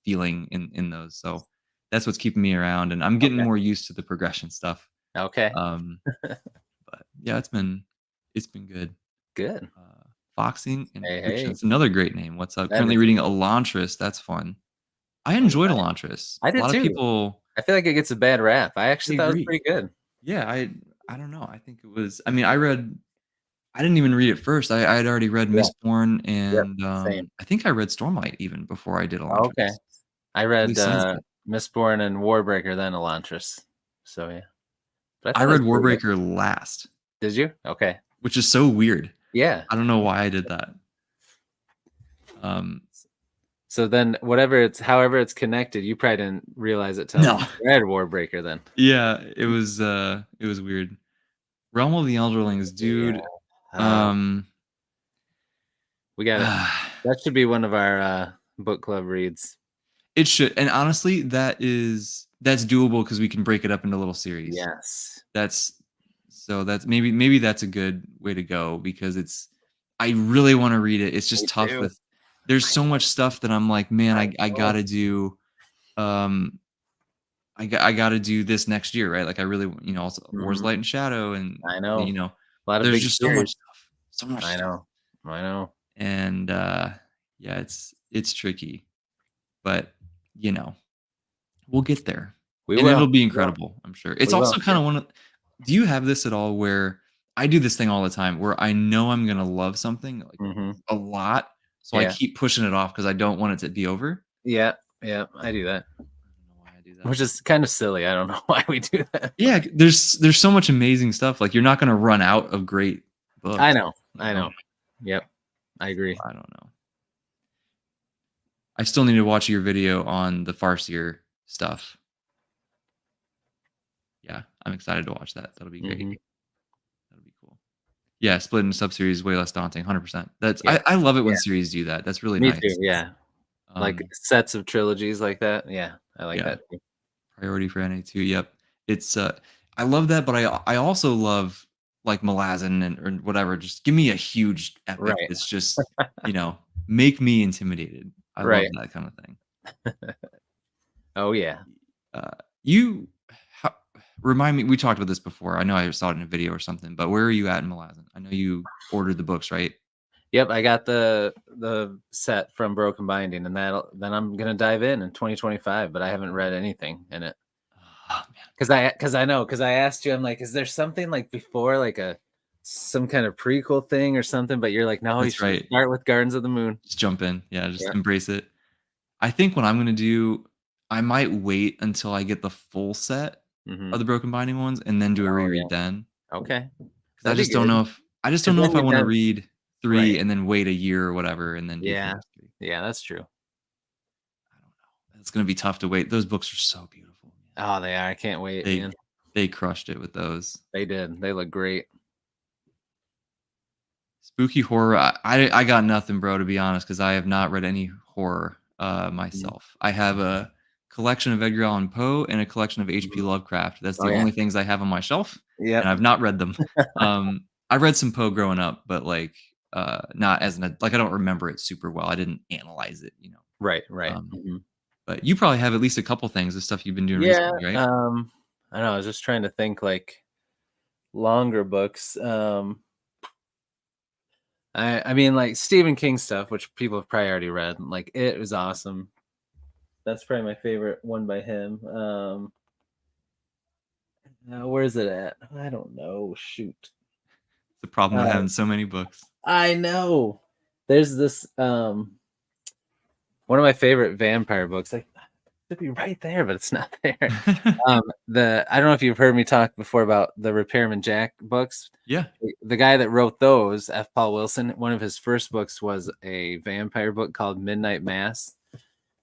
feeling in those. So that's what's keeping me around, and I'm getting Okay. more used to the progression stuff. Okay. Um, but yeah, it's been good. Good. Foxing and Hey, Fiction. hey. It's another great name. What's up? That Currently is. reading Elantris. That's fun. I Oh, enjoyed nice. Elantris. I A did lot of too. people I feel like it gets a bad rap. I I actually thought it was agree. pretty good. Yeah, I don't know. I think it was I mean, I didn't even read it first. I had already read Yeah. Mistborn Yep. and, Same. I think I read Stormlight even before I did Oh, okay. Elantris. I At read least some of it. Mistborn and Warbreaker, then Elantris. So yeah. But I I thought it read was pretty good. Warbreaker last, Did you? Okay. which is so weird. Yeah. I don't know why I did that. Um, So then however it's connected, you probably didn't realize it till no. you read Warbreaker then. Yeah, it was weird. Realm of the Elderlings, Yeah. dude, Uh, um we got it. That should be one of our book club reads. it should and honestly, that's doable because we can break it up into little series. Yes. That's maybe that's a good way to go because I really wanna read it. It's just Me tough too. there's so much stuff that I'm like, man, I I know. gotta do. Um, I gotta do this next year, right? Like I really, also Wars, Mhm. Light, and Shadow, and I know. A lot of there's big just so much series. stuff, so much I stuff, know. I know. and yeah, it's tricky, but you know, we'll get there, We and it'll will. be We will. incredible, I'm sure. It's We will. also kind of one of. Do you have this at all where I do this thing all the time where I know I'm gonna love something like Mhm. a lot, so I Yeah. keep pushing it off because I don't want it to be over? Yeah. Yeah. I do that, I don't know why I do that. which is kind of silly. I don't know why we do that, but Yeah, there's so much amazing stuff. Like you're not gonna run out of great I books, know. you I know? know. Yep. I agree. I don't know. I still need to watch your video on the Farseer stuff. Yeah, I'm excited to watch that. That'll be great. Mhm. That'll be cool. Yeah, split into sub-series is way less daunting, 100%. That's Yep. I love it when Yeah. series do that. That's really Me too. nice. Yeah. Like Um, sets of trilogies like that. Yeah. I like yeah, that too. priority for NA2, yep. It's, I love that, but I also love, like, Malazan and or whatever, just give me a huge epic Right. that's just, you know, make me intimidated. I love Right. that kinda thing. Oh yeah. Uh, you ho remind me, we talked about this before, I know I saw it in a video or something, but where are you at in Malazan? I know you ordered the books, right? Yep, I got the set from Broken Binding, and that'll then I'm gonna dive in 2025, but I haven't read anything in it. Oh, man, 'Cause I asked you, I'm like, "Is there something, like, before, like, some kind of prequel thing or something?" But you're like, "No, you that's should right. start with Gardens of the Moon." Just jump in. Yeah, just Yeah, embrace it. I think what I'm gonna do, I might wait until I get the full set of mhm. the Broken Binding ones and then do a Oh, reread yeah. then. Okay. 'Cause That'd be good. I just don't Because know then if I you've wanna done read 3 right. and then wait a year or whatever and then do Yeah. Phase 3. Yeah, that's true. I don't know. It's gonna be tough to wait. Those books are so beautiful, man. Oh, they are, I can't wait, They man. they crushed it with those. They did, they look great. Spooky horror, I got nothing, bro, to be honest, because I have not read any horror, Mhm, myself. I have a collection of Edgar Allan Poe and a collection of H.P. mhm. Lovecraft. That's Oh, the yeah. only things I have on my shelf, and Yep. I've not read them. I read some Poe growing up, but, like, not as an ad like, I don't remember it super well. I didn't analyze it, you know? Right, right. Um, Mhm. but you probably have at least a couple things of stuff you've been doing Yeah, recently, right? I don't know, I was just trying to think, like, longer books, I mean, like, Stephen King stuff, which people have probably already read, like, it was awesome. That's probably my favorite one by him, where's it at? I don't know, shoot. It's the problem with Uh, having so many books. I know. There's this, one of my favorite vampire books, like, should be right there, but it's not there. I don't know if you've heard me talk before about the Repairman Jack books. Yeah, The guy that wrote those, F. Paul Wilson, one of his first books was a vampire book called Midnight Mass.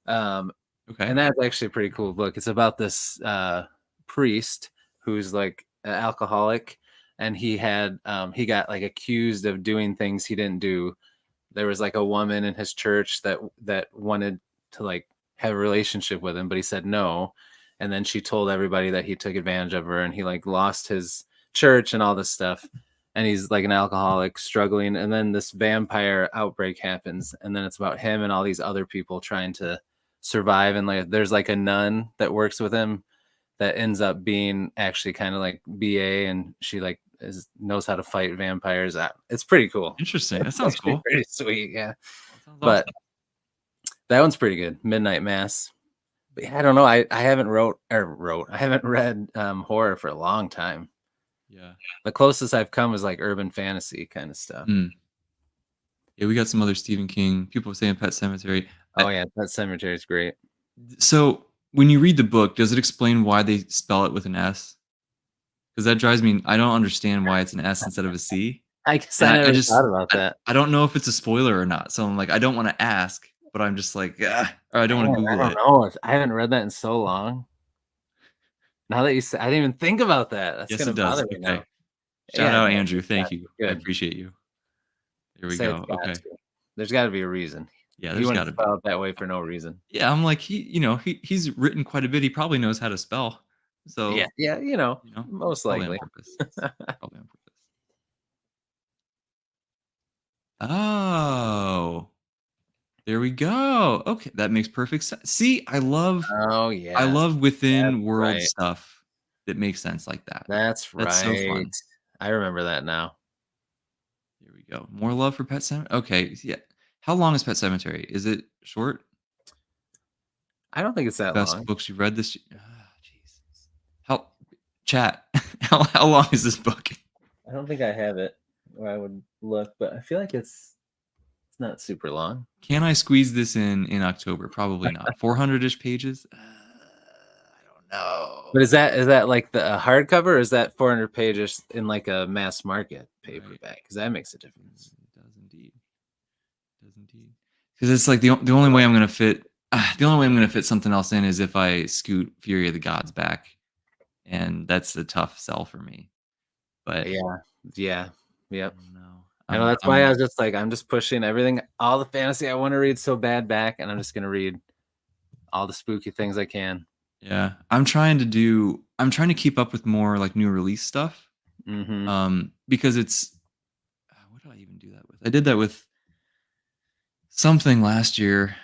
Um, okay. and that's actually a pretty cool book. It's about this priest who's like an alcoholic, and he got like accused of doing things he didn't do. There was like a woman in his church that wanted to like have a relationship with him, but he said no. And then she told everybody that he took advantage of her, and he like lost his church and all this stuff. And he's like an alcoholic struggling. And then this vampire outbreak happens, and then it's about him and all these other people trying to survive. And like there's like a nun that works with him that ends up being actually kind of like BA, and she like knows how to fight vampires. It's pretty cool. Interesting. That It's sounds actually cool. pretty sweet, yeah. That sounds But awesome. that one's pretty good. Midnight Mass. But yeah, I don't know. I haven't I haven't read horror for a long time. Yeah. The closest I've come is like urban fantasy kind of stuff. Mm. Yeah, we got some other Stephen King. People saying Pet Cemetery. Oh yeah, that cemetery is great. So when you read the book, does it explain why they spell it with an S? Because that drives me. I don't understand why it's an S instead of a C. I guess And I I never just thought about that. I don't know if it's a spoiler or not. So I'm like, I don't want to ask, but I'm just like, ah, or I don't want Man, to I Google don't it. know. I haven't read that in so long. Now that you say, I didn't even think about that. That's Yes, it gonna does. bother me Okay. now. Shout Yeah, out no, Andrew. it's got Thank to you. be I good. appreciate you. There we Say it's go. got Okay. to. There's got to be a reason. Yeah, He there's got wouldn't to be. spell it that way for no reason. Yeah, I'm like he's written quite a bit. He probably knows how to spell. Yeah, So, yeah, it's most probably on likely. purpose. It's probably on purpose. Oh, There we go. Okay, that makes perfect sense. See, Oh, I yes. love That's within world right. stuff that makes sense like that. That's That's so right. fun. I remember that now. Here we go. More love for Pet Sematary. Okay, yeah. How long is Pet Cemetery? Is it short? I don't think it's that Best long. books you've read this year? Ah, Jesus. How chat, how long is this book? I don't think I have it where I would look, but I feel like it's not super long. Can I squeeze this in October? Probably not. 400-ish pages? I don't But know. is that like the hardcover, or is that 400 pages in like a mass market Right. paperback? Because that makes a difference. It does indeed. It does indeed. Because it's like the only way I'm gonna fit the only way I'm gonna fit something else in is if I scoot Fury of the Gods back, and that's a tough sell for me. But Yeah, yeah, I yep. don't know. I know that's why I was just like, I'm just pushing everything, all the fantasy I want to read so bad back, and I'm just gonna read all the spooky things I can. Yeah, I'm trying to keep up with more like new release stuff. Mm-hmm. Because it's what do I even do that with? I did that with something last year.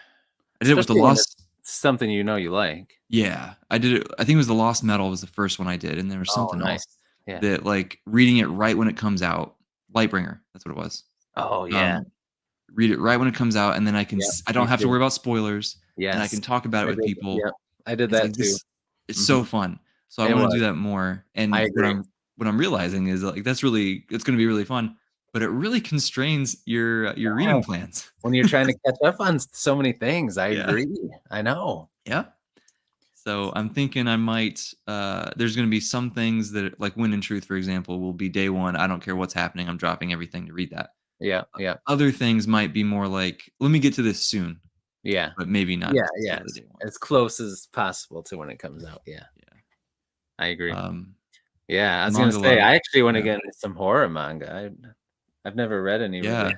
I did it with the Especially when it's Lost. something you know you like. Yeah, I did it. I think it was the Lost Metal was the first one I did, and there was Oh, something else nice. Yeah. that like reading it right when it comes out. Lightbringer, that's what it was. Oh, yeah. Um, read it right when it comes out, and then Yep. I don't Me have to too. worry about spoilers, and I Yes. can talk about it I with did. people. Yep. I did It's that like too. this. It's Hmm. so fun. So I It want to was. do that more. I And agree. what I'm realizing is like it's going to be really fun, but it really constrains your reading Yes. plans. When you're trying to catch up on so many things, I Yeah. agree. I know. Yeah. So I'm thinking I might there's going to be some things that like Wind and Truth for example will be day 1. I don't care what's happening. I'm dropping everything to read that. Yeah. Yeah. Other things might be more like let me get to this soon, Yeah. but maybe not Yeah. necessarily Yes. day 1. As close as possible to when it comes out. Yeah. Yeah. I agree. Um Yeah. I was gonna manga say, love. I actually want to Yeah. get into some horror manga. I've never read any Yeah. really.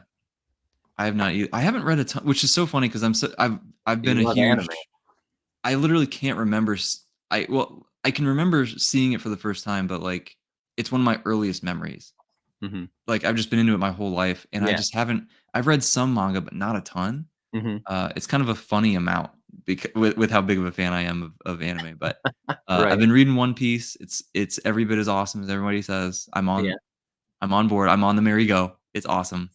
I have not I haven't read a ton, which is so funny because I've been You a love huge anime. I literally can't remember I can remember seeing it for the first time, but like it's one of my earliest memories. Hmm. Like I've just been into it my whole life and I Yeah. just haven't I've read some manga but not a ton. Hmm. It's kind of a funny amount with how big of a fan I am of anime, but I've Right. been reading One Piece. It's every bit as awesome as everybody says. Yeah. I'm on board. I'm on the merry go. It's awesome.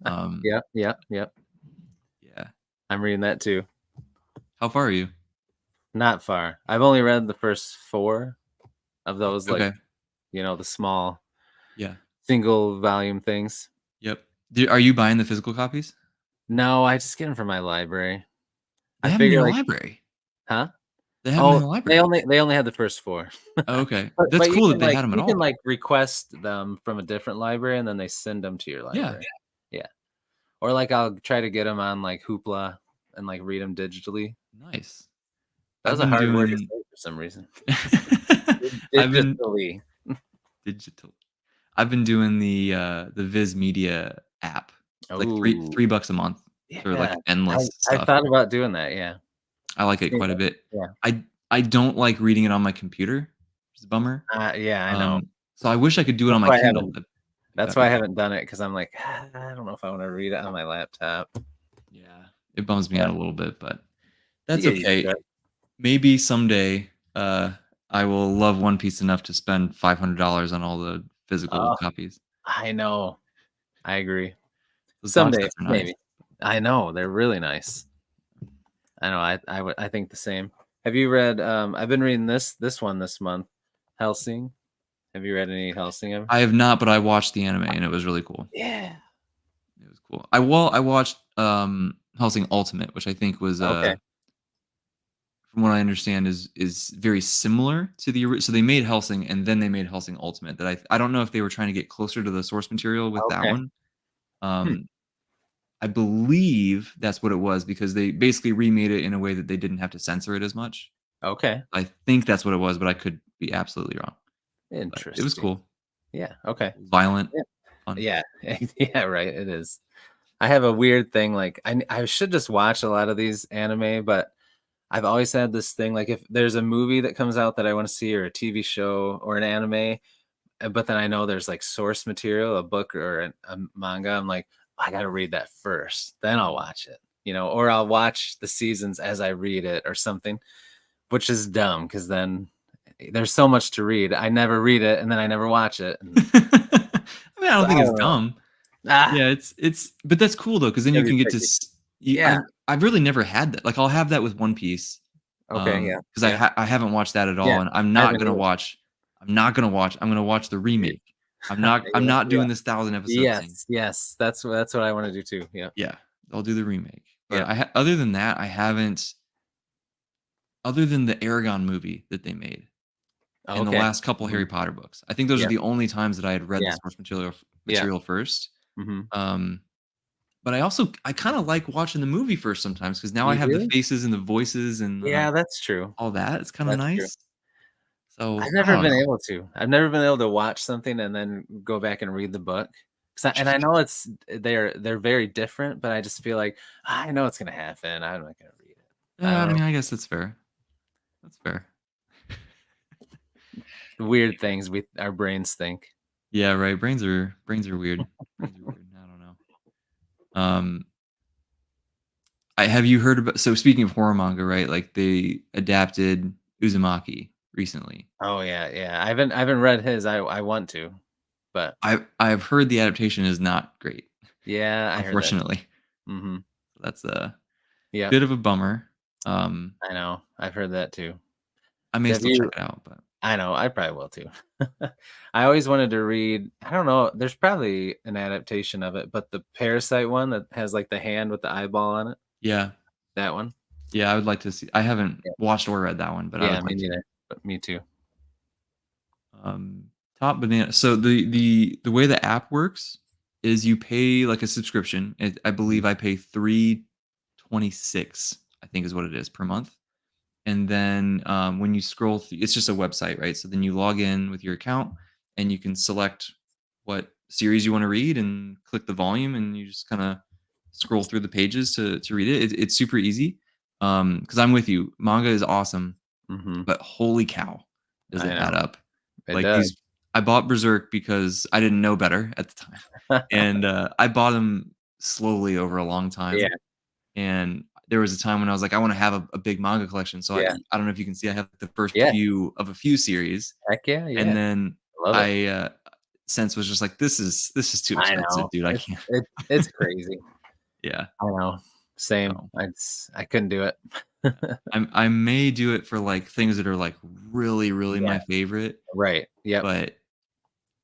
Um Yep. Yep. Yep. yeah. I'm reading that too. How far are you? Not far. I've only read the first four of those, like, Okay. the small Yeah. single volume things. Yep. Are you buying the physical copies? No, I just get them from my library. They I have them in figure your like, library. huh? They have them in Oh, the they library. only they only had the first four. Oh, okay. But That's but you cool that can they like had them at you can all. like request them from a different library and then they send them to your Yeah. library. Yeah. Or like I'll try to get them on like Hoopla and like read them digitally. Nice. That I've was a been hard word to doing say for some reason. I've been Digitally. digital. I've been doing the Viz Media app. It's like Oh, $3 a month for yeah. like I endless I stuff. thought about doing that, yeah. I like it Yeah. quite a bit. Yeah. I don't like reading it on my computer, which is a bummer. Yeah, I know. So I wish I could do it That's on my why I Kindle. haven't That'd be that's why I better. haven't done it, because 'cause I'm like, I don't know if I wanna read it on my laptop." Yeah, it bums me Yeah, out a little bit, but you that's get used to okay. it. Maybe someday, I will love One Piece enough to spend $500 on all the physical Oh, copies. I know. I agree. Those box Someday, sets are nice. maybe. I know, they're really nice. I know, I think the same. Have you read, I've been reading this one this month, Hellsing. Have you read any Hellsing ever? I have not, but I watched the anime and it was really cool. Yeah. It was cool. I watched, Hellsing Ultimate, which I think was, Okay. from what I understand is very similar to so they made Hellsing and then they made Hellsing Ultimate that I don't know if they were trying to get closer to the source material with that Okay. one. Hmm. Um, I believe that's what it was because they basically remade it in a way that they didn't have to censor it as much. Okay. I think that's what it was, but I could be absolutely wrong. But it was Interesting. cool. Yeah, okay. Violent, Yeah. fun. Yeah. Yeah, right, it is. I have a weird thing, like, I should just watch a lot of these anime, but I've always had this thing, like, if there's a movie that comes out that I wanna see or a TV show or an anime, but then I know there's, like, source material, a book or a manga, I'm like, "I gotta read that first, then I'll watch it." or I'll watch the seasons as I read it or something, which is dumb because then there's so much to read. I never read it and then I never watch it. And I mean, I so don't I think it's don't know. dumb. Ah, Yeah, it's but that's cool though, because then you gotta be can get to picky. I Yeah. I've really never had that. Like, I'll have that with One Piece, Okay. Yeah. because Yeah. I haven't watched that at Yeah. all, and I haven't either. I'm gonna watch the Yeah. remake. I'm Yeah. not Yeah. doing this 1,000 episode thing. Yes. Yes. That's what I want to do too. Yeah. Yeah, I'll do the remake. But Yeah. other than that, I haven't other than the Aragon movie that they made Oh, and the okay. last couple Hmm. Harry Potter books. I think those are Yeah. the only times that I had read the Yeah. source Yeah. material first. Hmm. Um, but I kinda like watching the movie first sometimes because now I You have the do? faces and the voices and, Yeah. That's true. all that. It's kinda That's true. nice. I've So, I never don't been know. able to. I've never been able to watch something and then go back and read the book. 'Cause I know they're very different, but I just feel like I know it's gonna happen. I'm not gonna read it. I Yeah, I don't know. mean, I guess that's fair. That's fair. Weird things our brains think. Yeah, right. Brains are weird. Brains are weird. I don't know. Um, I have you heard about so speaking of horror manga, right? Like, they adapted Uzumaki recently. Oh yeah, yeah. I haven't read his. I want to, but I've heard the adaptation is not great, yeah, I heard that. unfortunately. Hmm. That's a Yep, bit of a bummer. Um, I know. I've heard that too. I may Have still check you? it out, but I know. I probably will too. I always wanted to read. I don't know. There's probably an adaptation of it, but the Parasite one that has like the hand with the eyeball on it. yeah. That one. Yeah, I would like to see I haven't Yeah. watched or read that one, but I Yeah, would me like to. neither. But me too. Um, Top Banana so the way the app works is you pay, like, a subscription. I Mhm. believe I pay 3.26, I think is what it is, per month. And then, when you scroll through it's just a website, right? So then you log in with your account, and you can select what series you wanna read and click the volume, and you just kinda scroll through the pages to read it. It's super easy. Because 'cause I'm with you. Manga is awesome, Mhm. but holy cow, does I it add know. up. It Like, does. these I bought Berserk because I didn't know better at the time, and, I bought them slowly over a long Yeah. time. And there was a time when I was like, "I wanna have a big manga collection." So Yeah. I don't know if you can see I have the first Yeah. few of a few series, Heck yeah. and Yeah. then Love it. I, since was just like, this is too I expensive, know. dude, I It's can't." it it's crazy. Yeah, I know. Same. so, I couldn't do it. I may do it for, like, things that are, like, really, really Yeah. my favorite, Right. Yep. but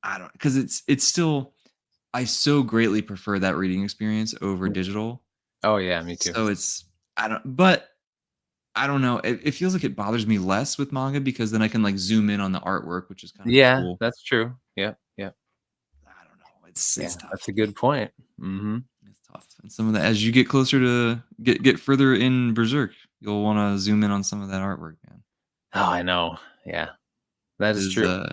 I don't because it's still I so greatly prefer that reading experience over Mm. digital. Oh, yeah, me too. So it's I don't know, it feels like it bothers me less with manga because then I can, like, zoom in on the artwork, which is kind of Yeah, cool. that's true. Yep, yep. I don't know, Yeah, it's tough. that's a good point. Mhm. It's tough, and some of the as you get closer to get further in Berserk, you'll wanna zoom in on some of that artwork, man. Oh, I know. Yeah, that is His, true.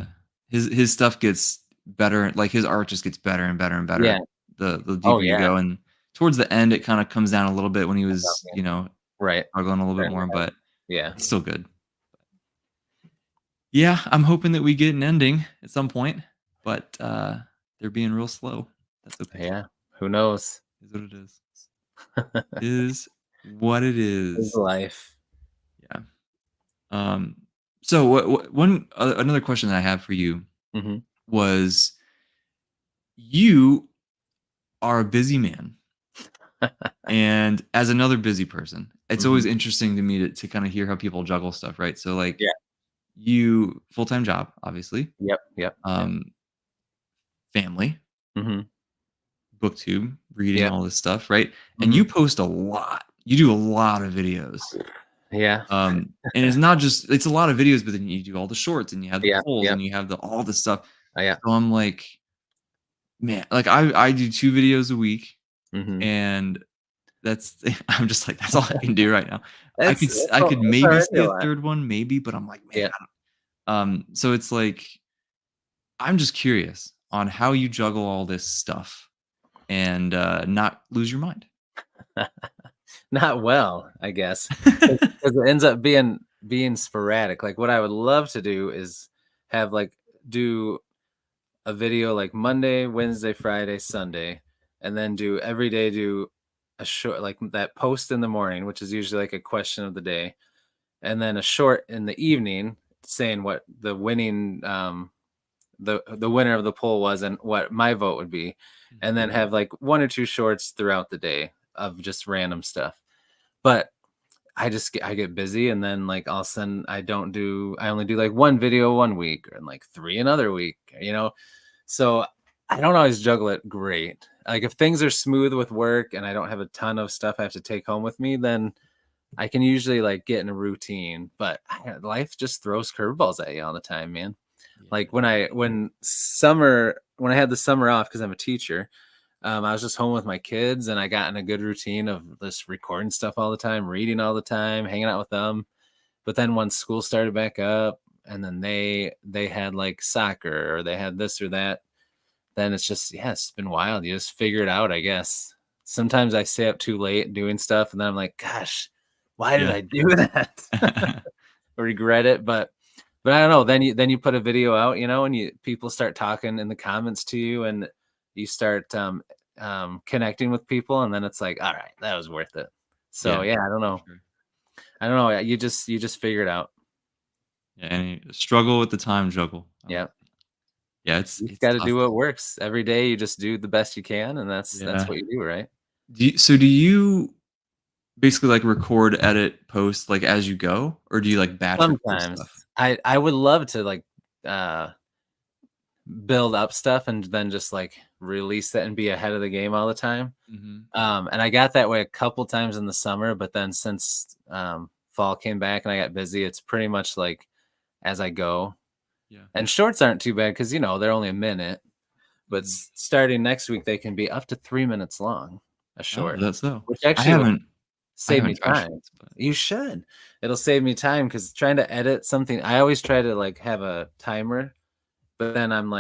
his stuff gets better, like, his art just gets better and better and Yeah. better the Oh, deeper you yeah. go, and towards the end, it kinda comes down a little bit when he was, Yeah. Right. struggling a little bit Starting more, to have but yeah. it's still good. Yeah, I'm hoping that we get an ending at some point, but, they're being real slow. That's okay. Yeah. Who knows? Is what it is. Is what it His is. life. Yeah. Um, so what one another question that I have for you Mhm. was, you are a busy man, and as another busy person, it's always Mhm. interesting to me to kinda hear how people juggle stuff, right? So, like, Yeah. you full-time job, obviously, Yep, yep, yep. um, family, Mhm. booktube, reading Yep. all this stuff, right? And Mhm. you post a lot. You do a lot of videos. Yeah. And it's not just it's a lot of videos, but then you do all the shorts and you have the Yeah, polls yep. and you have the all the stuff. Yeah. So I'm like, man, like I do 2 videos a week Mhm. and that's I'm just like, that's all I can do right now. It's I could it's maybe already see a a lot. 3rd one, maybe, but I'm like, man, Yeah. so it's like, I'm just curious on how you juggle all this stuff and, not lose your mind. Not well, I guess, because it ends up being sporadic. Like, what I would love to do is have, like do a video, like, Monday, Wednesday, Friday, Sunday, and then do every day do a short, like that post in the morning, which is usually like a question of the day, and then a short in the evening saying what the winning the winner of the poll was and what my vote would be, and Mhm. then have like one or two shorts throughout the day of just random stuff. But I get busy, and then like all of a sudden I only do like one video one week and like three another week, you know. So I don't always juggle it great. Like if things are smooth with work and I don't have a ton of stuff I have to take home with me, then I can usually like get in a routine. But life just throws curveballs at you all the time, man. Yeah, Like definitely. when I had the summer off because I'm a teacher, I was just home with my kids, and I got in a good routine of just recording stuff all the time, reading all the time, hanging out with them. But then once school started back up, and then they had like soccer or they had this or that, then it's just, yeah, it's been wild. You just figure it out, I guess. Sometimes I stay up too late doing stuff, and then I'm like, gosh, why did Yeah. I do that? Regret it, but I don't know. Then you put a video out, you know, and you people start talking in the comments to you, and you start connecting with people, and then it's like, all right, that was worth it. So Yeah, yeah, I don't for know. sure. I don't know. Yeah, you just figure it out. Yeah, and you struggle with the time juggle. I Yeah, like that. Yeah, you just it's got to tough. do what works every day. You just do the best you can, and that's Yeah. what you do, right? Do you basically, like, record, edit, post, like, as you go, or do you, like, batch record Sometimes stuff? I would love to like uh build up stuff and then just like release that and be ahead of the game all the time. Mhm. And I got that way a couple times in the summer, but then since fall came back and I got busy, it's pretty much like as I go. Yeah. And shorts aren't too bad because they're only a minute. But Mhm. starting next week, they can be up to 3 minutes long, a Oh, short, that's so. which I actually will haven't I save me haven't tried time. shorts, but You should. It'll save me time because trying to edit something, I always try to like have a timer, but then I'm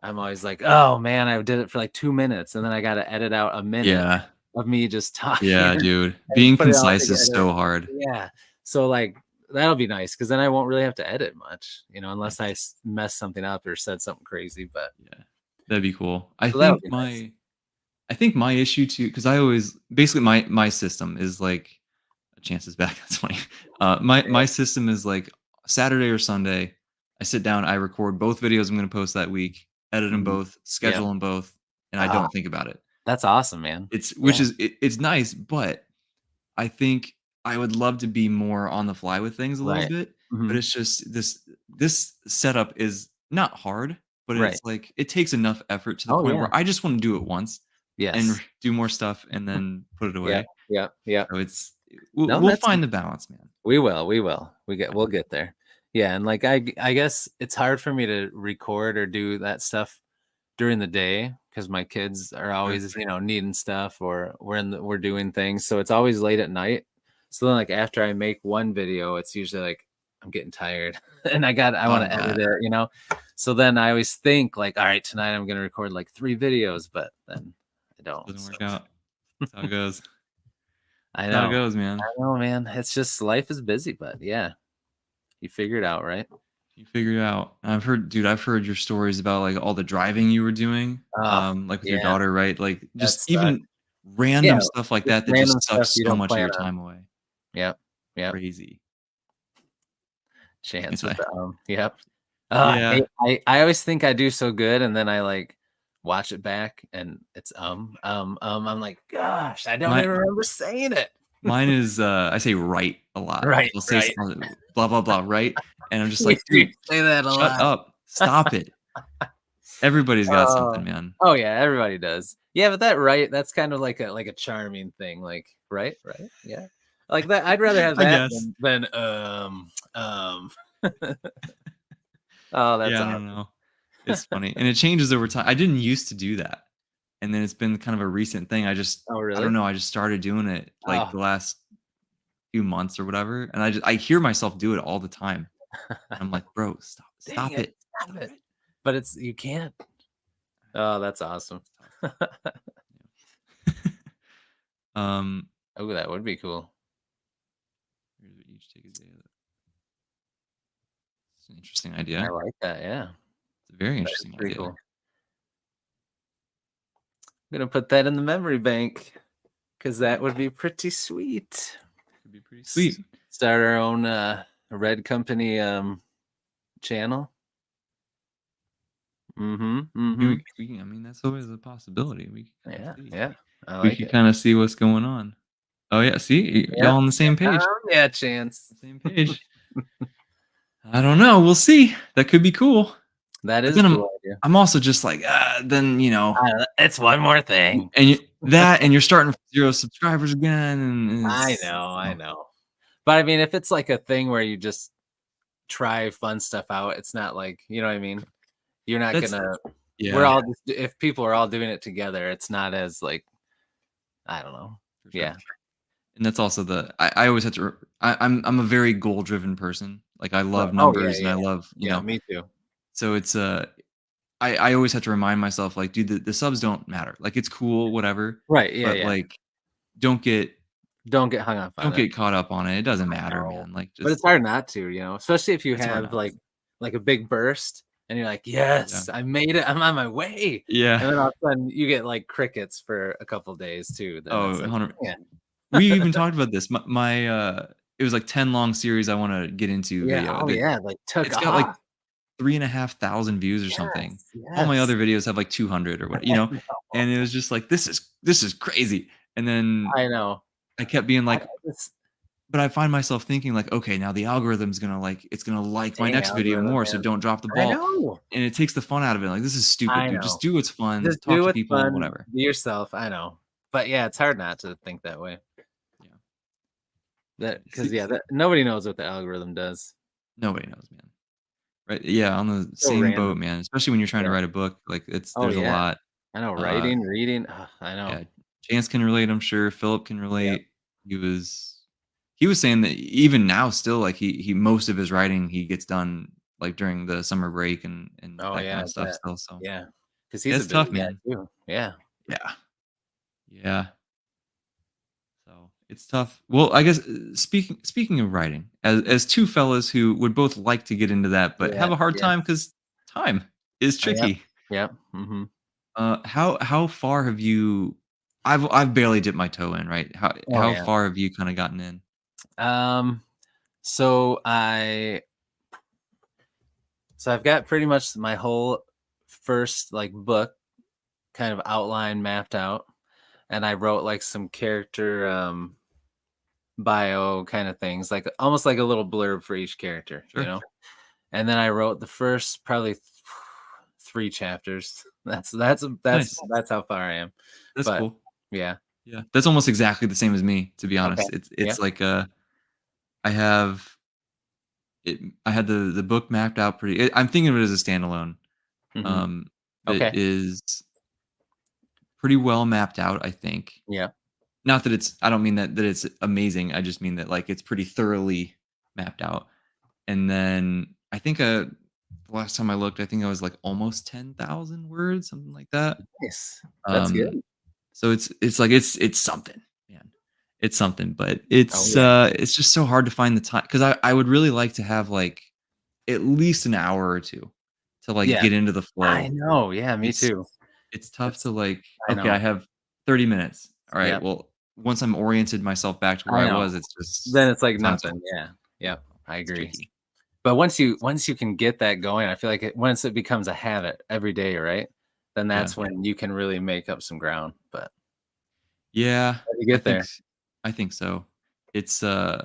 always like, "Oh, man, I did it for, like, 2 minutes, and then I gotta edit out a minute yeah. of me just talking Yeah, dude. and Being put it all concise is together." so hard. Yeah. So, like, that'll be nice because then I won't really have to edit much, unless I That's mess something up or said something crazy, but yeah. That'd be cool. so that'll be nice. I think my issue too, because I always basically my system is like chances back. That's funny. My system is like Saturday or Sunday. I sit down, I record both videos I'm going to post that week, edit them Mhm. both, Yep. schedule them both, and I Ah, don't think about it. that's awesome, man. It's which Yeah. is it's nice, but I think I would love to be more on the fly with things a little Right. bit, but Mhm. it's just this setup is not hard, but it's Right. like it takes enough effort to the Oh, point yeah. where I just want to do it once and Yes. do more stuff and then put it Yep. away. Yep. Yep. So it's No, we'll that's find the balance, man. We will, we will. Yeah. We'll get there. Yeah, and like I guess it's hard for me to record or do that stuff during the day because my kids are Sure. always, needing stuff or we're doing things. So it's always late at night. So then like after I make one video, it's usually like I'm getting tired and I want I to edit bet. it. So then I always think like, all right, tonight I'm gonna record like 3 videos, but then I don't. Doesn't So work out. That's how it goes. I That's how it know. goes, man. I know, man. It's just life is busy, but yeah, you figure it out, right? You figure it out. I've heard your stories about, like, all the driving you were doing, Oh, like, with your yeah, daughter, right? Like, that just sucks. even random Yeah, stuff like just that that random just stuff sucks you so don't much of plan your on. time away. Yep, yep, Crazy. What can I chance with say? the, yep. I Yeah. hate I always think I do so good, and then I, like, watch it back, and it's, I'm like, "Gosh, I don't My even remember saying it." mine is, I say "right" a lot. Right, I'll say right. blah, blah, blah, right? And I'm just You like, "Dude, say that a shut lot. up. Stop it." Everybody's got something, Oh. man. Oh, yeah, everybody does. Yeah, but that's kind of like a charming thing, like, "Right, right, yeah." Like that I'd rather have I that guess. than. Oh, that's Yeah, I don't awesome. know. It's funny, and it changes over time. I didn't used to do that, and then it's been kind of a recent thing. Oh, I don't really? know, I just started doing it, like, Oh, the last few months or whatever, and I hear myself do it all the time. I'm like, "Bro, dang stop it, it, stop stop it. it." But you can't. Oh, that's awesome. It's tough. Yeah. Um, Oh, that would be cool. here's what each take a day. It's an interesting I idea. like that, yeah. It's a very That is interesting pretty idea. cool. I'm gonna put that in the memory bank. Because that would be pretty sweet. Could be pretty sweet. Start our own Red Company channel. Mm-hmm. I mean, that's always a possibility. We can kind Yeah, of see. yeah. I We like could it. kind of see what's going on. Oh yeah, see, y'all Yep. on the same page. Yeah, Chance. Same page. I don't know. We'll see. That could be cool. That But is a then cool idea. I'm also just like, then It's one more thing. and and you're starting from 0 subscribers again, and I it's know, I know. But I mean, if it's like a thing where you just try fun stuff out, it's not like, you know what I mean? You're not that's gonna. We're yeah, all just, if people are all doing it together, it's not as like, I don't know. for sure. Yeah. And that's also I always have to I'm a very goal driven person. Like I Right. love Oh yeah, numbers and yeah, I yeah. love, Yeah, me too. so it's I always have to remind myself like, dude, the subs don't matter. Like it's cool, whatever, Right. Yeah, but yeah. like don't get Don't get hung up on don't it. get caught up on it. It doesn't I matter, know. man. Like But it's just hard not to, especially if you it's hard have not to. like a big burst and you're like, Yeah. yes, I made it. I'm on my way. Yeah. And then all of a sudden you get like crickets for a couple days too. Then Oh, it's like, 100. yeah. We even talked about this. It was like 10 long series I want to get into Yeah. video Oh that yeah. Like took it's got like off. 3,500 views or something. Yes. All my Yes. other videos have like 200 or what, I know. and it was just like, this is crazy. And then I know. I kept being I like, just, but I find myself thinking like, okay, now the algorithm's gonna it's gonna like my dang next video algorithm, more, so man. don't drop the I ball. know. And it takes the fun out of it. Like, this is stupid, I dude. know. Just do what's fun, Just talk do to what's people, fun. whatever. Be yourself. I know. But yeah, it's hard not to think that way. Yeah. That because See, yeah, nobody knows what the algorithm does. nobody knows, man. Right? Yeah, on the So same boat, random. man. Especially when you're trying to Yeah. write a book, like Oh there's a yeah. lot. I know. Uh, Writing, reading. I know. yeah, Chance can relate, I'm sure. Philip can Yeah. relate. He was he was saying that even now still like he most of his writing he gets done like during the summer break and Oh that yeah. kind I of stuff bet. still. So Yeah. Because yeah, he's a it's tough, busy guy man. too. Yeah. Yeah. Yeah. So it's tough. Well, I guess speaking of writing, as two fellas who would both like to get into that, but Yeah. have a hard Yeah. time because time is Yep. tricky. Yep. Mm-hmm. How far have you? I've barely dipped my toe in. Right? Oh How yeah. far have you kind of gotten in? Um. So I. So I've got pretty much my whole first like book kind of outline mapped out, and I wrote like some character bio kind of things, like almost like a little blurb for each character, Sure. And then I wrote the first probably three chapters. That's Nice. that's how far I am. That's But cool. yeah. Yeah, that's almost exactly the same as me. To be Okay. honest, Yeah. it's like I have it. I had the book mapped out pretty. I'm thinking of it as a standalone. Hmm. Um, that Okay. is pretty well mapped out. I think. Yeah. Not that it's I don't mean that it's amazing, I just mean that, like, it's pretty thoroughly mapped out, and then I think, the last time I looked, I think I was, like, almost 10,000 words, something like that, Nice. That's um, good. so it's like it's something, man. It's something, but Oh yeah. it's just so hard to find the time because I would really like to have, like, at least an hour or 2 to, like, Yeah. get into the I flow. know. Yeah. Me It's too. it's tough to, It's. like, I "Okay, I know. have 30 minutes. Alright, Yep. well, once I'm oriented myself back to where I I know. was, it's just Then it's like time's nothing. Yeah. Yep. I it's agree. tricky." But once you can get that going, I feel like once it becomes a habit every day, right? Then Yeah. that's when you can really make up some ground. But Yeah, how do you I get think there? s I think so. It's, I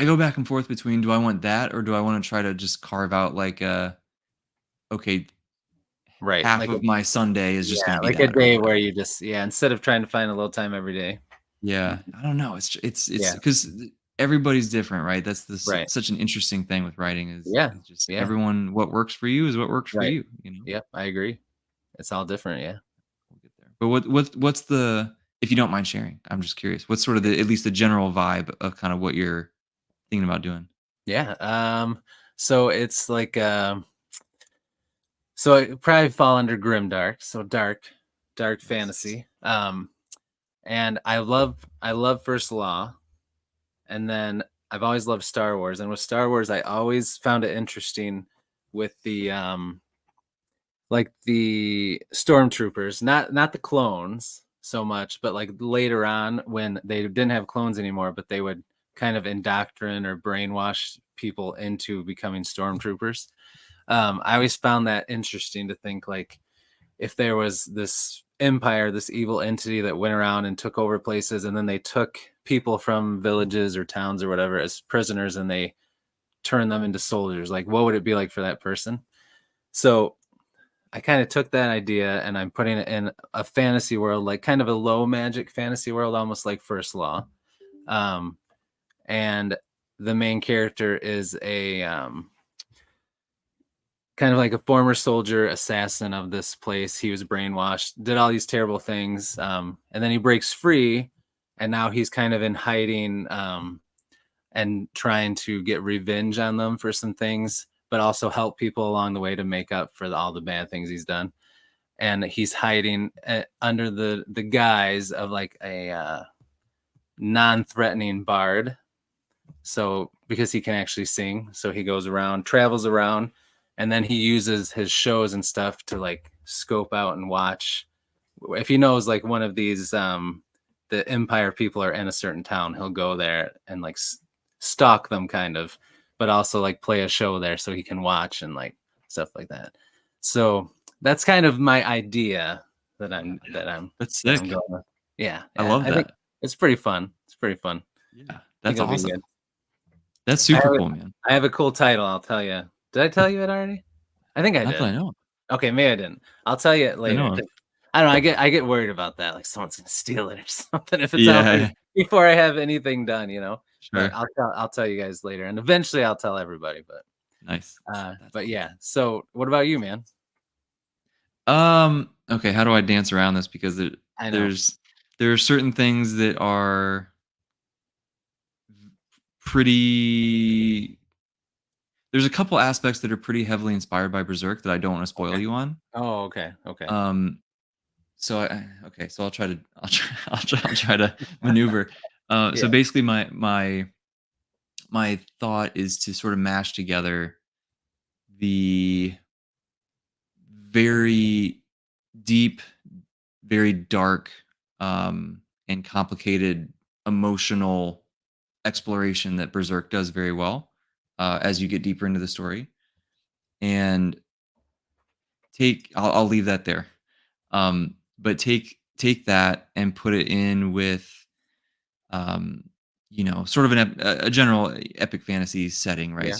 go back and forth between do I want that or do I wanna try to just carve out, like, okay, Right. half of my Sunday is just Yeah, gonna be like a that or day where whatever. you just instead of trying to find a little time every day. Yeah, Mhm. I don't know, it's Yeah. because everybody's different, right? That's Right. such an interesting thing with writing Yeah. is just Yeah. everyone what works for you is what works for Right. you, you know? Yep. I agree. It's all different. Yeah. We'll get there. But what's the if you don't mind sharing, I'm just curious, what's sort of the at least the general vibe of kind of what you're thinking about doing? Yeah. So it's like so it probably fall under grimdark. So dark Nice. fantasy. And I love First Law. And then I've always loved Star Wars. And with Star Wars, I always found it interesting with the like the stormtroopers, not the clones. so much, but like later on when they didn't have clones anymore, but they would kind of indoctrinate or brainwash people into becoming stormtroopers. I always found that interesting to think like if there was this empire, this evil entity that went around and took over places, and then they took people from villages or towns or whatever as prisoners and they turned them into soldiers, like what would it be like for that person? So I kind of took that idea and I'm putting it in a fantasy world, like kind of a low magic fantasy world, almost like First Law. Um, and the main character is a kind of like a former soldier assassin of this place. He was brainwashed, did all these terrible things, and then he breaks free, and now he's kind of in hiding and trying to get revenge on them for some things, but also help people along the way to make up for all the bad things he's done. And he's hiding under the guise of like a non-threatening bard. So because he can actually sing, so he goes around, travels around, and then he uses his shows and stuff to like scope out and watch. If he knows like one of these the Empire people are in a certain town, he'll go there and like stalk them kind of, but also like play a show there so he can watch and like stuff like that. So that's kind of my idea that That's I'm sick. going with. Yeah, I yeah. love I think that. it's pretty fun. It's pretty fun. I Yeah, think that's it'll be good. awesome. That's I super have, cool, man. I have a cool title, I'll tell you. Did I tell you it already? I think I Not that did. I know of. Okay, maybe I didn't. I'll tell you it I later know of. because I don't know. I get worried about that. Like someone's gonna steal it or something if it's out Yeah, before I have anything done, you know. But sure. I'll tell you guys later, and eventually I'll tell everybody. Nice. That's But yeah. awesome. So what about you, man? Okay, how do I dance around this? Because I know. there's there are certain things that are pretty there's a couple aspects that are pretty heavily inspired by Berserk that I don't wanna spoil Okay. you on. Oh, okay. Okay. Um, so okay, so I'll try to maneuver. So Yeah. basically my thought is to sort of mash together the very deep, very dark, and complicated emotional exploration that Berserk does very well, as you get deeper into the story. And I'll leave that there. But take that and put it in with um, sort of a general epic fantasy setting, right? Yeah.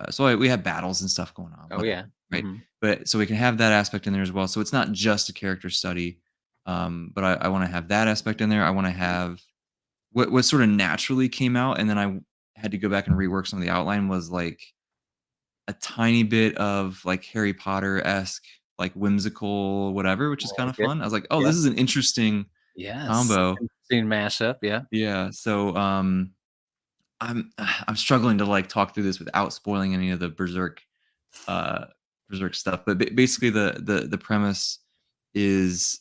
So Yeah. we have battles and stuff going on, Oh whatever, yeah. right? Hmm. But so we can have that aspect in there as well. So it's not just a character study, but I want to have that aspect in there. I want to have what sort of naturally came out, and then I had to go back and rework some of the outline was like a tiny bit of like Harry Potter esque, like whimsical whatever, which is I kind like of it. fun. I was like, oh, Yeah. this is an interesting Yes. combo. Interesting mashup. Yeah. Yeah. So I'm struggling to like talk through this without spoiling any of the uh Berserk stuff. But basically the premise is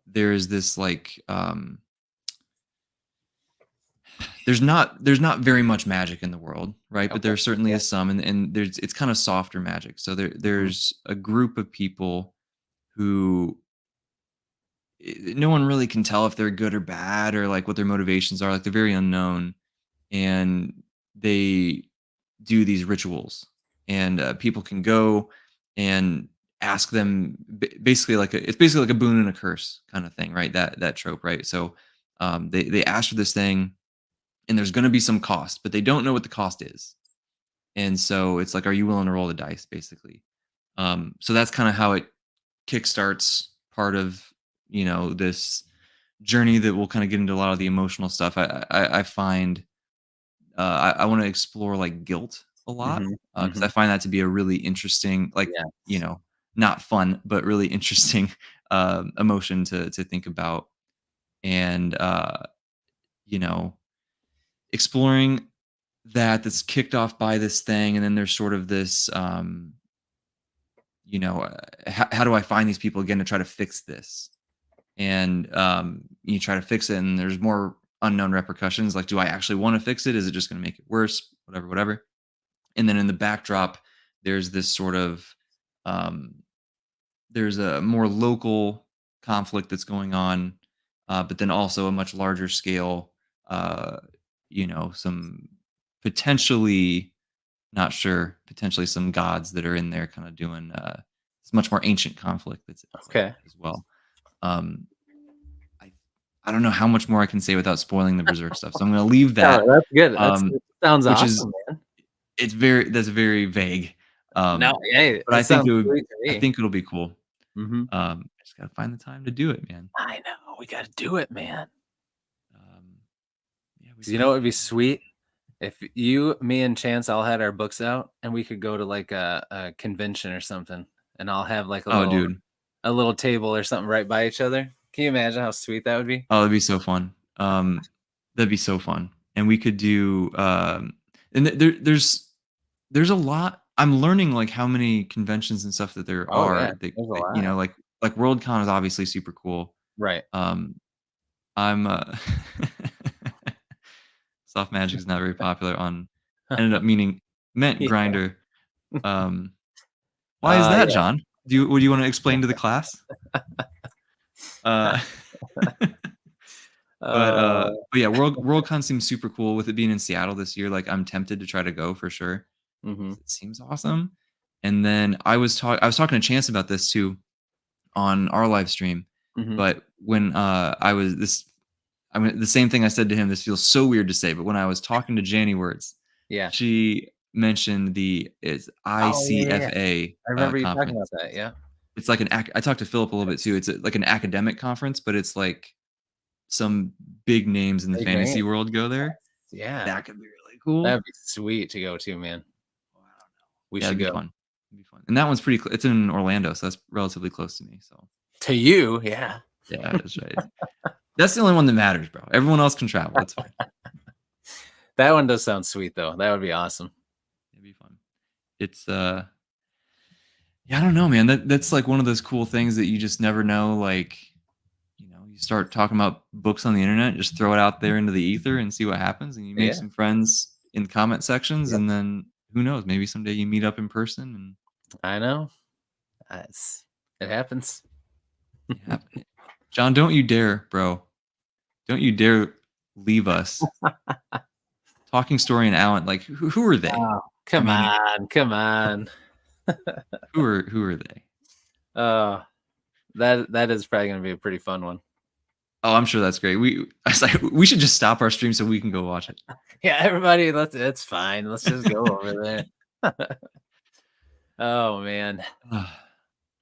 there's this like there's not very much magic in the world, right? But Okay. there certainly Yeah. is some, and there's it's kind of softer magic. So Hmm. there's a group of people who no one really can tell if they're good or bad or like what their motivations are. Like they're very unknown, and they do these rituals, and people can go and ask them basically it's basically like a boon and a curse kind of thing, right? That trope, right? So they ask for this thing, and there's going to be some cost, but they don't know what the cost is, and so it's like, are you willing to roll the dice, basically? So that's kind of how it kickstarts part of this journey that will kind of get into a lot of the emotional stuff. I find I want to explore like guilt a lot, Hmm. because Hmm. I find that to be a really interesting, like, you Yes. know, not fun, but really interesting emotion to think about, and you know, exploring that's kicked off by this thing, and then there's sort of this, how do I find these people again to try to fix this? And you try to fix it, and there's more unknown repercussions. Like, do I actually want to fix it? Is it just going to make it worse? Whatever, whatever. And then in the backdrop, there's this sort of um, there's a more local conflict that's going on, but then also a much larger scale, uh, some potentially not sure, potentially some gods that are in there kind of doing it's much more ancient conflict that's at play Okay. as well. Um, I I don't know how much more I can say without spoiling the Berserk stuff, so I'm gonna leave No, that, that's good. um, Sounds which is awesome, man. that's very vague, No, hey, but it I think sounds sweet to I me. think it'll be cool. Mhm. I just gotta find the time to do it, man. I know, we gotta do it, man. Um, yeah, we 'Cause you know what would definitely be sweet? If you, me, and Chance all had our books out, and we could go to, like, a convention or something, and I'll have, like, Oh, dude. a little table or something right by each other. Can you imagine how sweet that would be? Oh, that'd be so fun. That'd be so fun, and we could do, and there's a lot. I'm learning, like, how many conventions and stuff that there Oh, yeah. are There's a that, lot. like Worldcon is obviously super cool. Right. Um, I'm, Soft Magic is not very popular on ended up meant Yeah. Grinder. Um, why is that, Yeah. John? Would you wanna explain to the class? Uh Uh, but yeah, Worldcon seems super cool with it being in Seattle this year. Like, I'm tempted to try to go for sure mhm, 'cause it seems awesome. And then I was talking to Chance about this too on our live stream. mhm. But when I mean the same thing I said to him, this feels so weird to say, but when I was talking to Janny Words, Yeah. she mentioned the is Oh, yeah, yeah, yeah. ICFA I remember you talking about conference. that, yeah. It's like I talked to Philip a little bit too. It's like an academic conference, but it's like some big names in the Big name. fantasy world go there. Yeah. That could be really cool. That'd be sweet to go to, man. Oh, I don't know. We Yeah, should it'd be go. fun. It'd be fun. And that one's pretty it's in Orlando, so that's relatively close to me, so To you, yeah. yeah, that's right. That's the only one that matters, bro. Everyone else can travel, it's fine. That one does sound sweet, though. That would be awesome. It'd be fun. It's, yeah, I don't know, man. That's, like, one of those cool things that you just never know, like, you start talking about books on the internet, just throw it out there into the ether and see what happens, and you make Yeah. some friends in the comment sections, Yep. and then who knows, maybe someday you meet up in person and I know. It happens. yeah. John, don't you dare, bro. Don't you dare leave us. Talking Story and Alan, like, who are they? Oh, I come mean, on, come on. who are they? Oh, that is probably gonna be a pretty fun one. Oh, I'm sure that's great. I was like, we should just stop our stream so we can go watch it. Yeah, everybody, it's fine. Let's just go over there. Oh, man.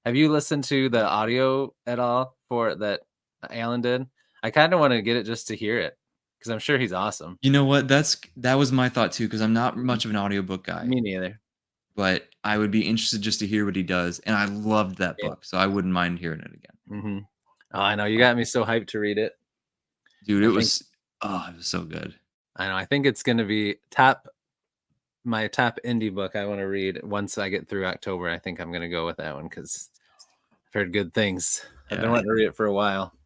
Have you listened to the audio at all for that Alan did? I kinda wanna get it just to hear it because 'cause I'm sure he's awesome. You know what? That was my thought too, because I'm not Mhm. much of an audiobook guy, Me neither. but I would be interested just to hear what he does, and I loved that Yeah. book, so I wouldn't mind hearing it again. Mhm. Oh, I know, you Uh, got me so hyped to read it. dude, I think it was so good. I know, I think it's gonna be my top indie book I wanna read once I get through October. I think I'm gonna go with that one because 'cause I've heard good things. I've been Yeah, wanting to read it for a while.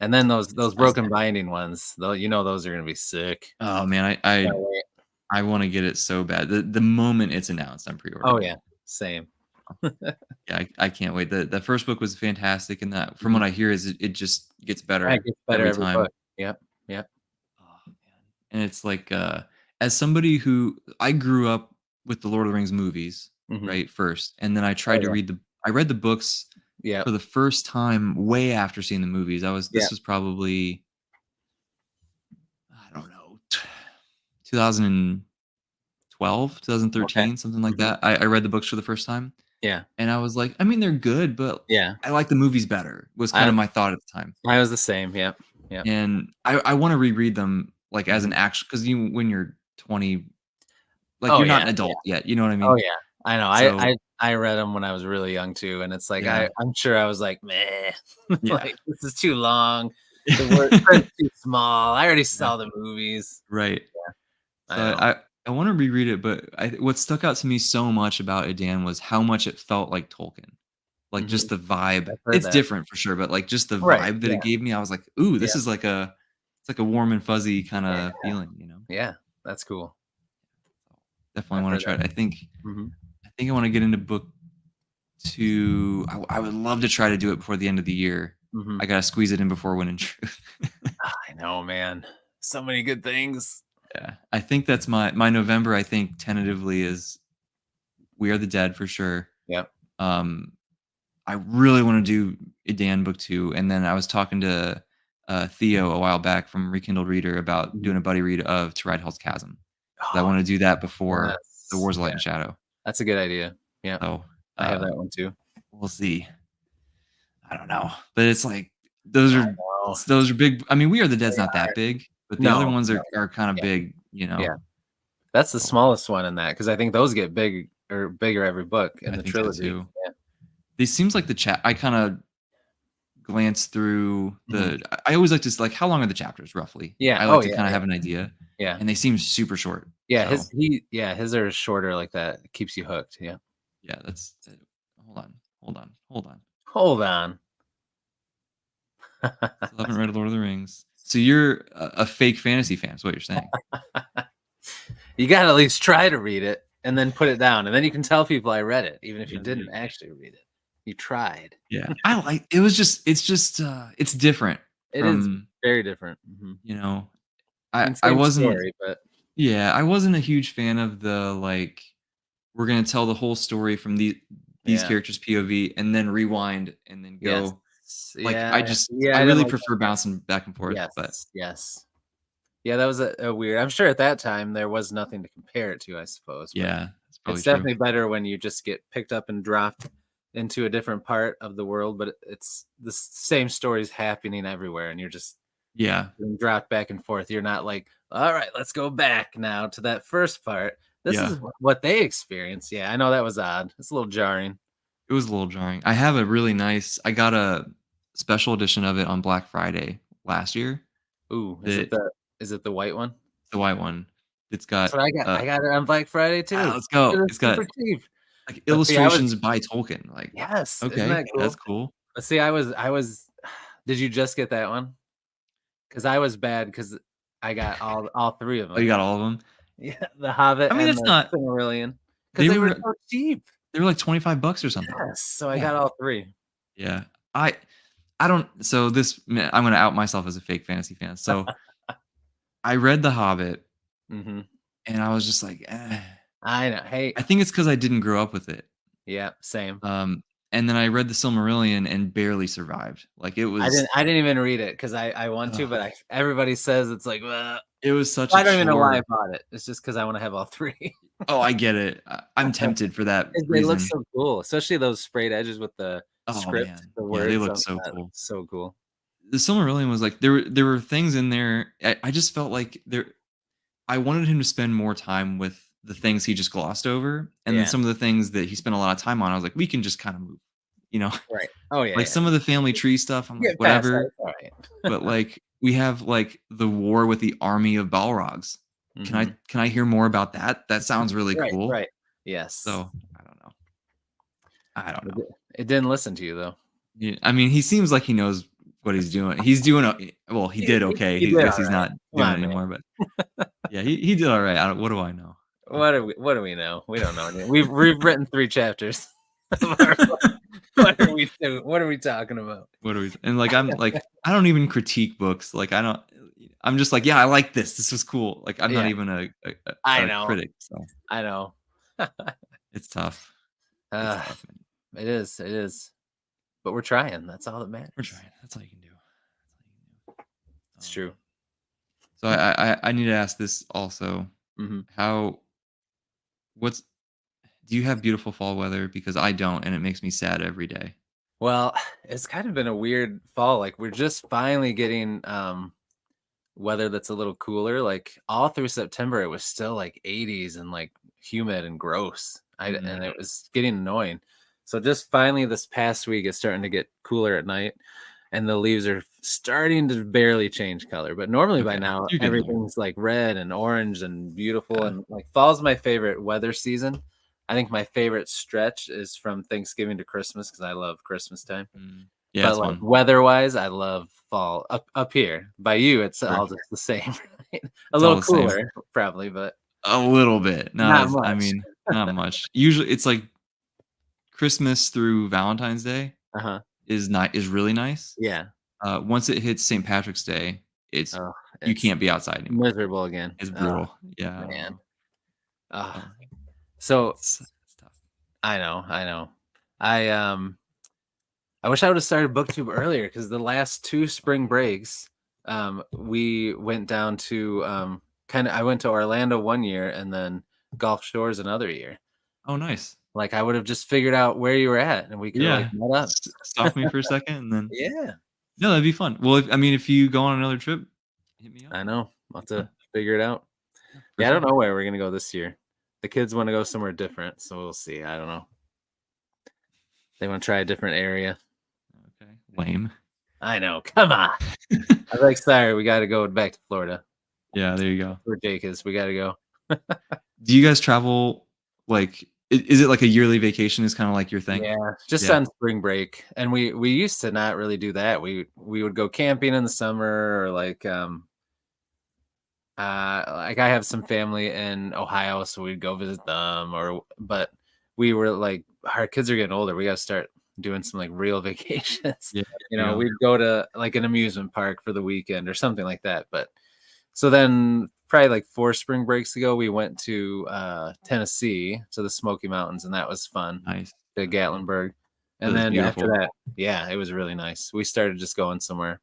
And then it's those Broken Binding ones, though, those are gonna be sick. oh, man, Can't wait. I wanna get it so bad. The moment it's announced, I'm Oh, pre-ordering yeah. it. Same. Yeah, I can't wait. The first book was fantastic, and that from Mhm. what I hear is it just gets Yeah, it better gets better every every time. book. Yep, yep. Oh, man. And it's like, as somebody who I grew up with the Lord of the Rings movies, Mhm. right, first, and then Oh, yeah. I read the books Yep, for the first time way after seeing the movies. This yep. was probably, I don't know, 2012, Okay. 2013, something like Mhm. that. I read the books for the first time, Yeah, and I was like, I mean, they're good, but yeah. I like the movies better, was kind I of my thought at the time. I was the same. Yep, yep. And I wanna reread them, like, as an Mhm. actual because when you're 20, like, Oh, you're not yeah, an yeah. adult yet, you know what I Oh, mean? yeah. I know. So I read them when I was really young too, and it's like yeah, I'm sure I was like, "Meh." yeah. Like, "This is too long. The word print's too small. I already Yeah, saw the movies." right. I So know. I wanna reread it, but what stuck out to me so much about Adan was how much it felt like Tolkien. Like, just Mhm. the vibe. I've heard It's that. different for sure, but, like, just the Right. vibe that Yeah, it gave me, I was like, "Ooh, yeah, this is it's like a warm and fuzzy yeah, kinda feeling," you know? yeah. That's cool. So, definitely I've wanna heard try that. it. Mhm. I think I wanna get into book 2. I would love to try to do it before the end of the year. Mhm. I gotta squeeze it in before Winning Truth. I know, man. So many good things. Yeah, I think that's my November, I think, tentatively is We Are the Dead for sure. Yep. Um, I really wanna do a Dan book 2, and then I was talking to, Theo a while back from Rekindled Reader about Mhm. doing a buddy read of To Ride Hell's Chasm, 'cause I Oh, wanna do that before The yes. Wars of Light Yeah, and Shadow. that's a good idea. Yep. So, I have that one too. we'll see. I don't know, but it's like those I are know. those are big. I mean, We Are the They Dead's not that are. big, but the other No, ones no. are kinda Yeah, big, you know? yeah. That's the So, smallest one in that because I think those get big or bigger every book in I the think so trilogy. too. Yeah. These seems like the chat I kinda glance through Mhm. I always like to like, how long are the chapters roughly? Yeah. I Oh, like to yeah, kinda yeah, have an idea, yeah. and they seem super short. Yeah, So, his are shorter like that. It keeps you hooked. Yeah. yeah, that's hold on, hold on, hold on. Hold on. Still haven't read Lord of the Rings. So you're a fake fantasy fan is what you're saying? You gotta at least try to read it and then put it down, and then you can tell people I read it, even if you Yeah, didn't actually read it. You tried. yeah. I like it was just it's different It is from, very different. Mhm. you know, I mean, I same wasn't story, but yeah, I wasn't a huge fan of the, like, we're gonna tell the whole story from these yeah. characters' POV and then rewind and then Yes. go like, Yeah. I Yeah, I didn't really like prefer bouncing back and forth, but yes, yes. Yeah, that was a weird I'm sure at that time there was nothing to compare it to, I suppose, but yeah, that's probably it's true. definitely better when you just get picked up and dropped into a different part of the world, but it's the same stories happening everywhere, and you're just Yeah, being dropped back and forth. You're not like, all right, let's go back now to that first part. This yeah. is what they experienced. Yeah, I know that was odd. It's a little jarring. It was a little jarring. I got a special edition of it on Black Friday last year. Ooh, The is it the white one? the white one. It's That's got, what I got. I got it on Black Friday too. let's go. It was It's got, super cheap. like, But see, I was illustrations by Tolkien, like, yes, isn't okay, that that's cool? cool. But see, I was did you just get that one? Because I was bad because I got all 3 of Oh, you them. got all of them. Yeah, The Hobbit I mean, and it's the not Silmarillion, because they they were were so cheap. they were like 25 bucks or something. Yes, so I Yeah, got all 3. yeah. I I don't so this I'm gonna out myself as a fake fantasy fan. So, I read The Hobbit, Mhm. and I was just like, "Eh." I know. Hey I think it's because I didn't grow up with it. yeah, same. And then I read The Silmarillion and barely survived. Like, it was I didn't even read it because I want to, ugh, but I everybody says it's like, it was such a I don't even know why I chore. bought it. It's just because I wanna have all 3. Oh, I get it. I'm tempted for that They look reason. so cool, especially those sprayed edges with the Oh, script, man. the Yeah, they words look on so that. cool. So cool. The Silmarillion was like there were things in there I just felt like there I wanted him to spend more time with the things he just glossed over, and then Yeah, some of the things that he spent a lot of time on, I was like, "We can just kinda move," you know? right. Oh, yeah, Like, yeah. some of the family tree stuff, I'm like, Get past that, "Whatever," it's alright. but, like, we have, like, the war with the army of Balrogs. Mhm. Can I hear more about that? That sounds really Right, cool. right. Yes. So, I don't know. I don't It know. di it didn't listen to you, though. Yeah, I mean, he seems like he knows what he's doing. He's doing o well, he did okay. You He I did guess he's alright. not Come doing it on, man. anymore, but yeah, he did alright. I don't what do I know? What do we know? We don't know anything. We've written 3 chapters of our book. What are we talking about? What do we and, like, I'm like, I don't even critique books, like, I don't I'm just like, "Yeah, I like this. This was cool." Like, I'm not Yeah, even I a know. critic, so I know. it's tough. It's Uh, tough, man. it is, but we're trying, that's all that We're matters. trying. That's all you can do. That's all you can do. It's true. So I need to ask this also. Mhm. How what's do you have beautiful fall weather? Because I don't, and it makes me sad every day. Well, it's kind of been a weird fall, like, we're just finally getting, weather that's a little cooler, like, all through September, it was still, like, 80s and, like, humid and gross, Mhm. and it was getting annoying. So just finally this past week, it's starting to get cooler at night, and the leaves are starting to barely change color, but normally by Okay. now, You're getting there. everything's, like, red and orange and beautiful, Yeah. and, like, fall's my favorite weather season. I think my favorite stretch is from Thanksgiving to Christmas because I love Christmas time. Mm. Yeah, But, it's like, fun. weather-wise, I love fall. Up here. By you, it's Sure. all just the same, right? A It's all little the same. cooler, probably, but A little bit. Not not as I much. mean, not much. Usually, it's like Christmas through Valentine's Day. Uh-huh. is really nice. Yeah. Once it hits St. Patrick's Day, it's Oh, you it's can't be outside anymore. miserable again. It's Oh, brutal. Yeah, I don't man. know. Oh, Oh, so it's tough. I know, I know. I, I wish I would have started BookTube earlier because the last 2 spring breaks, we went down to, I went to Orlando one year and then Gulf Shores another year. Oh, nice. Like, I would have just figured out where you were at, and we could have, like, Yeah. met up. Stop me for a second and then Yeah, no, that'd be fun. Well, I mean, if you go on another trip, hit me up. I know. I'll have Fun. to figure it out. Yeah, for Yeah, I don't sure. know where we're gonna go this year. The kids wanna go somewhere different, so we'll see. I don't know. They wanna try a different area. Okay. Lame. I know, come on. I'm like, "Sorry, we gotta go back to Florida." Yeah, there you go. Where Jake is, we gotta go. Do you guys travel, like is it like a yearly vacation is kinda like your thing? Yeah, just Yeah. on spring break, and we used to not really do that. We would go camping in the summer or like I have some family in Ohio, so we'd go visit them but we were like our kids are getting older. We gotta start doing some like real vacations. Yeah, there you go. We'd go to like an amusement park for the weekend or something like that. But so then probably like 4 spring breaks ago, we went to Tennessee to the Smoky Mountains, and that was fun Nice. to That's cool. Gatlinburg. And That is then after beautiful. that, yeah, it was really nice. We started just going somewhere,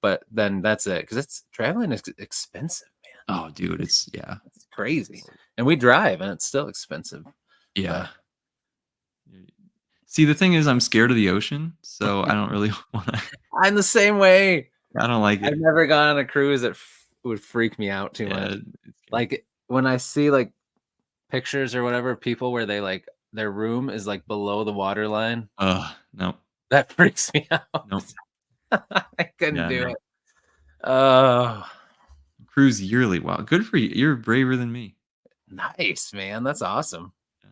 but then that's it because it's traveling is expensive, man. Oh, dude, it's yeah. It's crazy. And we drive and it's still expensive. But Yeah. See, the thing is I'm scared of the ocean, so I don't really wanna I'm the same way. I don't like I've it. never gone on a cruise that would freak me out too much. Yeah, it's scary. Like when I see like pictures or whatever of people where they like their room is like below the water line, Ugh, no, that freaks me out. nope. I couldn't Yeah, do no. it. Oh, Cruise yearly, wow, good for you. You're braver than me. nice, man. That's awesome. Yeah.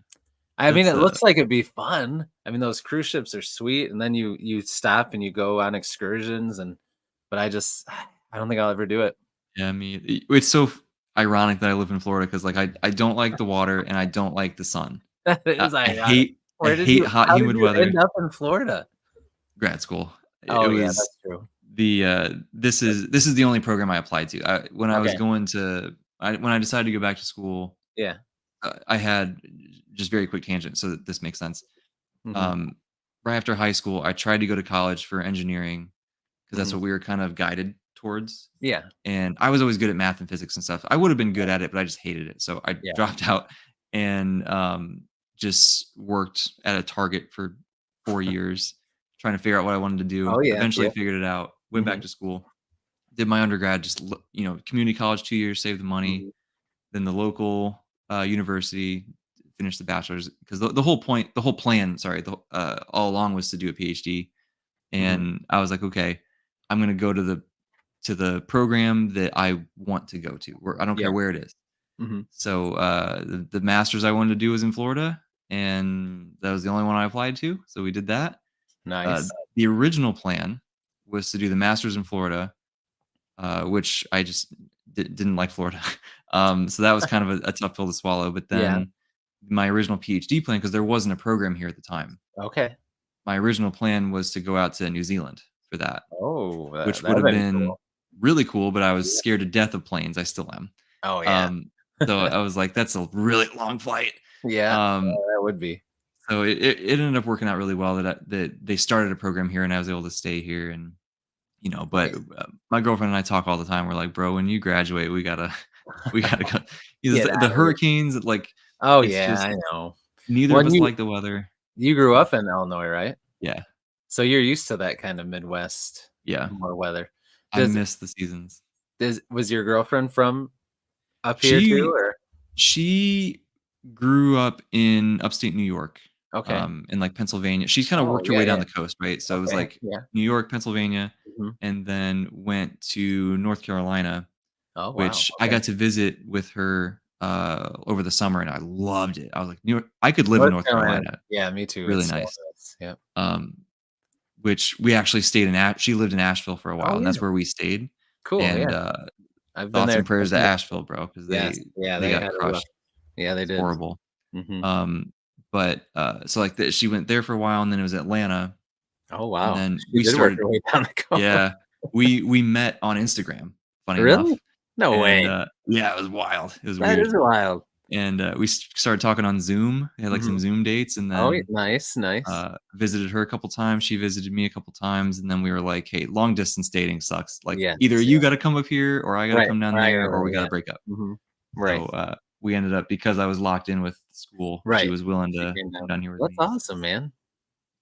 I mean, That's, it looks like it'd be fun. I mean, those cruise ships are sweet, and then you stop and you go on excursions but I don't think I'll ever do it. yeah, it's so ironic that I live in Florida because like, I don't like the water and I don't like the sun. That is I ironic. hate I hate hot, How did humid you weather. end up in Florida? Grad school. It Oh, yeah, was that's true. this is the only program I applied to. When I was Okay. going to when I decided to go back to school, Yeah. I had just very quick tangent, so that this makes sense. Mhm. Um, right after high school, I tried to go to college for engineering because that's Mhm. what we were kind of guided towards. Yeah. And I was always good at math and physics and stuff. I would have been good at it, but I just hated it. So I Yeah. dropped out and just worked at a Target for 4 years, trying to figure out what I wanted to do. Oh, yeah. Eventually Yep. figured it out. Went back Mhm. to school, did my undergrad, just community college 2 years, saved the money, Mhm. then the local university, finished the bachelor's because the whole point, the whole plan, sorry, all along was to do a PhD. Mhm. And I was like, okay, I'm gonna go to the program that I want to go to, where I don't Yeah. care where it is. Mhm. So the master's I wanted to do was in Florida, and that was the only one I applied to. So we did that. Nice. The original plan was to do the master's in Florida, which I just didn't like Florida. So that was kind of a tough pill to swallow. But Yeah. then my original PhD plan, because there wasn't a program here at the time, Okay. my original plan was to go out to New Zealand for that, Oh, which would that'd have been been cool. really cool, but I was Yeah. scared to death of planes. I still am. Oh, yeah. Um, so I was like, "That's a really long flight." Yeah. Um, That would be. so it ended up working out really well that they started a program here and I was able to stay here and, but, Nice. my girlfriend and I talk all the time. We're like, "Bro, when you graduate, we gotta we gotta go." Get The out of here. hurricanes, like, Oh, it's yeah, just I know. neither of When us you like the weather. you grew So, up in Illinois, right? yeah, So you're used to that kind of Midwest yeah. more weather. I Does miss the seasons. was your girlfriend from up here too, She or She grew up in upstate New York, okay. in, like, Pennsylvania. She's kinda Oh, worked her yeah, way down yeah. the coast, right? So it was, Okay, like, yeah. New York, Pennsylvania, Mhm. and then went to North Carolina, Oh, wow, which I okay. got to visit with her, over the summer, and I loved it. I was like, "New York I could live in North North Carolina, Carolina." yeah, me too, Really it's so nice. nice, yep. Um, which we actually stayed in she lived in Asheville for a while, Oh, and yeah, that's where we stayed, cool, and, yeah. I've been thoughts there and prayers twice to myself. Asheville, bro, because Yes, yeah, they they got had a rough crushed. yeah, they It's did. horrible. Mhm. But, so, like, she went there for a while, and then it was Atlanta, Oh, and wow. then She we did work started her way down the cone. yeah, we met on Instagram, funny Really? enough, No and, way. yeah, it was wild, it was That weird, is wild. and, we started talking on Zoom, we had, like, some Mhm. Zoom dates, and Oh, yeah, then, nice, nice. visited her a couple times, she visited me a couple times, and then we were like, "Hey, long distance dating sucks, like, Yes, either yeah. you gotta come up here or I gotta Right. come down Right, there or we yeah. gotta break up." Mhm. So, Right, we ended up because I was locked in with school, she right. was willing She to came come down. down here with That's me, so awesome, man.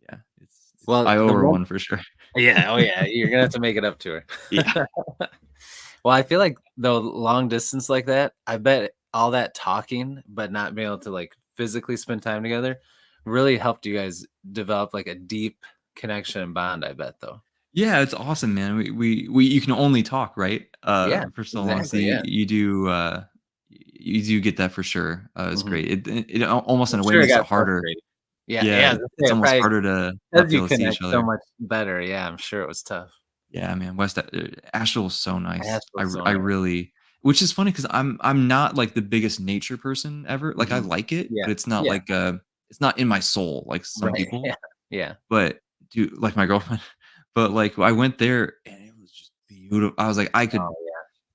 yeah, it's Well, I owe the her one one for sure. yeah, oh, yeah, you're gonna have to make it up to her. Yeah. Well, I feel like the long distance like that, I bet all that talking, but not being able to, like, physically spend time together really helped you guys develop, like, a deep connection and bond, I bet, though. Yeah, it's awesome, man. We you can only talk, right? Yeah, For so long, so exactly, yeah. you do get that for sure. It's Mhm. great. Almost in I'm a way sure it makes it got harder. frustrating. Yeah, Yeah, yeah, I was gonna say it's it almost probably harder to not as be you able to see connect each so other. much better, yeah, I'm sure it was tough. Yeah, man, Asheville was so nice. Asheville's so I nice. really which is funny because I'm not, like, the biggest nature person ever. Like, I Mhm. like it, Yeah, but it's not yeah, like, it's not in my soul like some right, people. yeah, yeah. But, dude, like my girlfriend but, like, I went there and it was just beautiful. I was like, Oh, yeah.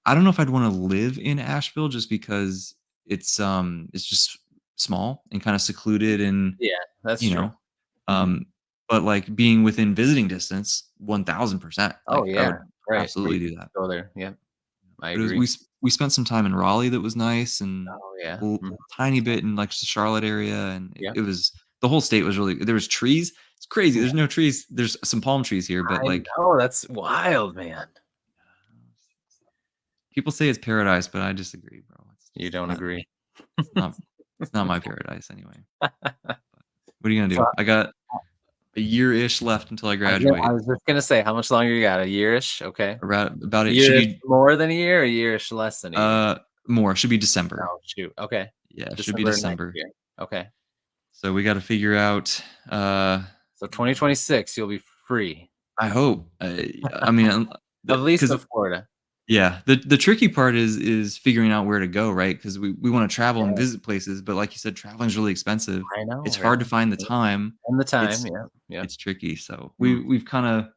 I don't know if I'd wanna live in Asheville just because it's just small and kinda secluded and, Yeah, that's you true. know, Mhm. um, but, like, being within visiting distance, 1000%, Oh, like, I yeah, would right, where absolutely you can do that. just go there, yep, I But it was agree. we spent some time in Raleigh that was nice and Oh, yeah, a mhm, tiny bit in, like, the Charlotte area, and yep, it was the whole state was really there was trees. It's crazy, yeah. there's no trees. There's some palm trees here, but, I like, know, that's wild, man. people say it's paradise, but I disagree, bro. It's You just don't not agree. it's not it's not my paradise anyway. What are you gonna So, do? I got a year-ish left until I I graduate. was just gonna say, how much longer you got? A year-ish? Okay. Around about it should Year-ish be, more than a year, or year-ish less than a year? uh, more, should be December. Oh, shoot, okay. Yeah, it should be December next December. year. Okay. So we gotta figure out, So you know 2026, you'll be free, I hope. I mean, at least because in Florida. yeah, the tricky part is figuring out where to go, right? Because we wanna travel and Yeah, visit places, but like you said, traveling's really expensive. I know, It's hard to right? find the Yep, time. and the time, It's yeah, yep. it's tricky. So Mm, we've kinda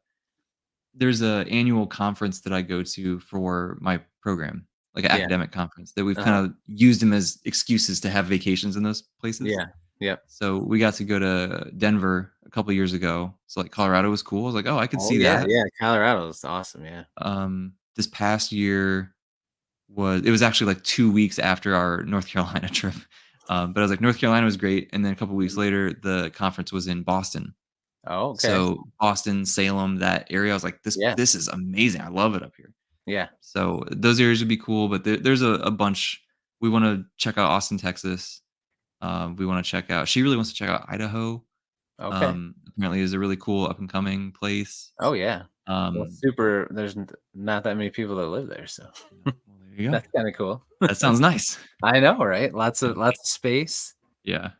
there's a annual conference that I go to for my program, like an yeah, academic conference that we've uh-huh, kinda used them as excuses to have vacations in those places. yeah, yep. So we got to go to Denver a couple years ago. So, like, Colorado was cool. I was like, "Oh, I could Oh, see yeah, that." yeah, Colorado's awesome, yeah. This past year it was actually, like, 2 weeks after our North Carolina trip. But I was like, "North Carolina was great," and then a couple weeks Mhm. later, the conference was in Boston. Oh, okay. So, Boston, Salem, that area, I was like, Yeah, this is amazing. I love it up here." yeah, So, those areas would be cool, but there's a bunch. We wanna check out Austin, Texas. We wanna check out she really wants to check out Idaho. okay. Apparently is a really cool up and coming place. Oh, yeah. Well, Um, super there's not that many people that live there, so yeah, well, there you go. that's kinda cool. That sounds nice. I know, right? Yeah. Lots of space. Yeah.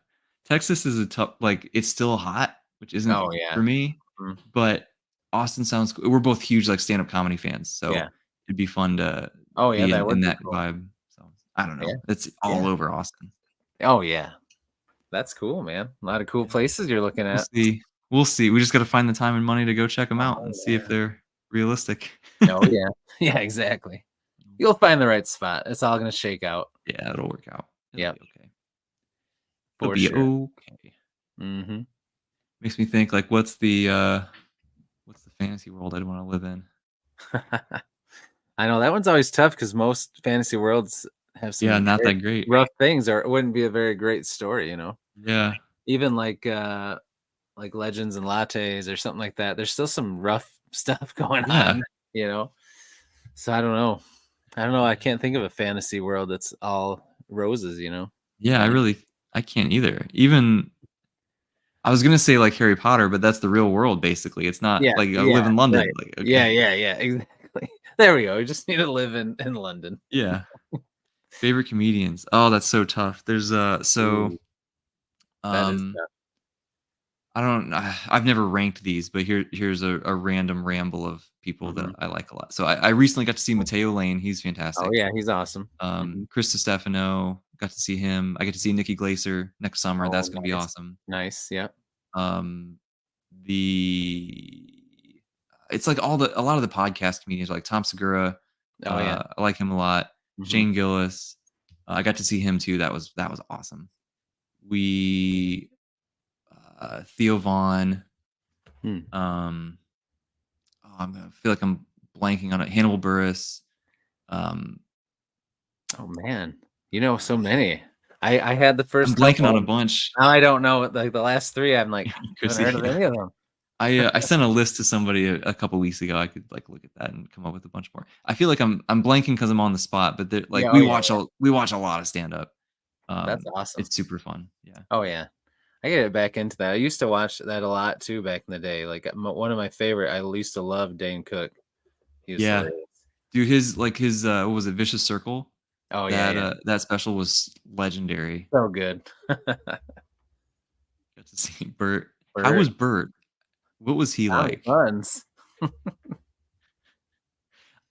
Texas is a tough like, it's still hot, which isn't Oh, for yeah. me, Mhm. but Austin sounds cool. We're both huge, like, stand-up comedy fans, so Yeah. it'd be fun to Oh, yeah, be that in would be that cool. vibe. So, I don't Yeah, know. It's all yeah. over Austin. Oh, yeah. That's cool, man. A lot of cool Yeah. places you're looking We'll at. see. We'll see. We just gotta find the time and money to go check them out Oh, and see if yeah. they're realistic. Oh, yeah. Yeah, exactly. You'll find the right spot. It's all gonna shake out. Yeah, it'll work out. It'll Yep, be okay. It'll for be sure. okay. Mhm. Makes me think, like, what's the fantasy world I'd wanna live in? I know that one's always tough because most fantasy worlds have Yeah, some not very that great. rough things, or it wouldn't be a very great story, you know? Yeah. Even like Legends and Lattes or something like that, there's still some rough stuff going Yeah. on, you know? So I don't know. I don't know, I can't think of a fantasy world that's all roses, you know? Yeah, I I can't either. Even I was gonna say, like, Harry Potter, but that's the real world, basically. It's not yeah, like, I yeah, live in right. London, like, okay. Yeah, yeah, yeah, exactly. There we go, we just need to live in London. Yeah. Favorite comedians. Oh, that's so tough. There's, Ooh, that is um tough. I don't I've never ranked these, but here's a random ramble of people that Mhm. I like a lot. So I recently got to see Matteo Lane, he's Oh, fantastic. yeah, he's awesome. Mhm. Chris Stefano, got to see him. I get to see Nikki Glaser next summer, Oh, that's gonna be nice. awesome. Nice, yep. Um, the it's like a lot of the podcast comedians like Tom Segura. Oh yeah. I like him a lot. Hmm. Shane Gillis. I got to see him too. That was awesome. We Theo Vaughn. Hmm. Um, I feel like I'm blanking on it. Hannibal Buress. Um, Oh man, you know so many. I had the I'm first blanking on couple, a and bunch. now I don't know. Like the last three, I'm like, haven't Chrissy, heard of yeah. any of them. I sent a list to somebody a couple weeks ago. I could like look at that and come up with a bunch more. I feel like I'm blanking because I'm on the spot, but like Yeah. Oh yeah. we watch a lot of stand up. That's awesome. It's super fun. Yeah. Oh yeah. I gotta get back into that. I used to watch that a lot too back in the day. Like one of my favorite. I used to love Dane Cook. He was Yeah. hilarious. Dude, his what was it, Vicious Circle? Oh yeah, yeah. That special was legendary. So good. Got to see Bert. How Bert, was Bert? What was he Tommy like? Buns.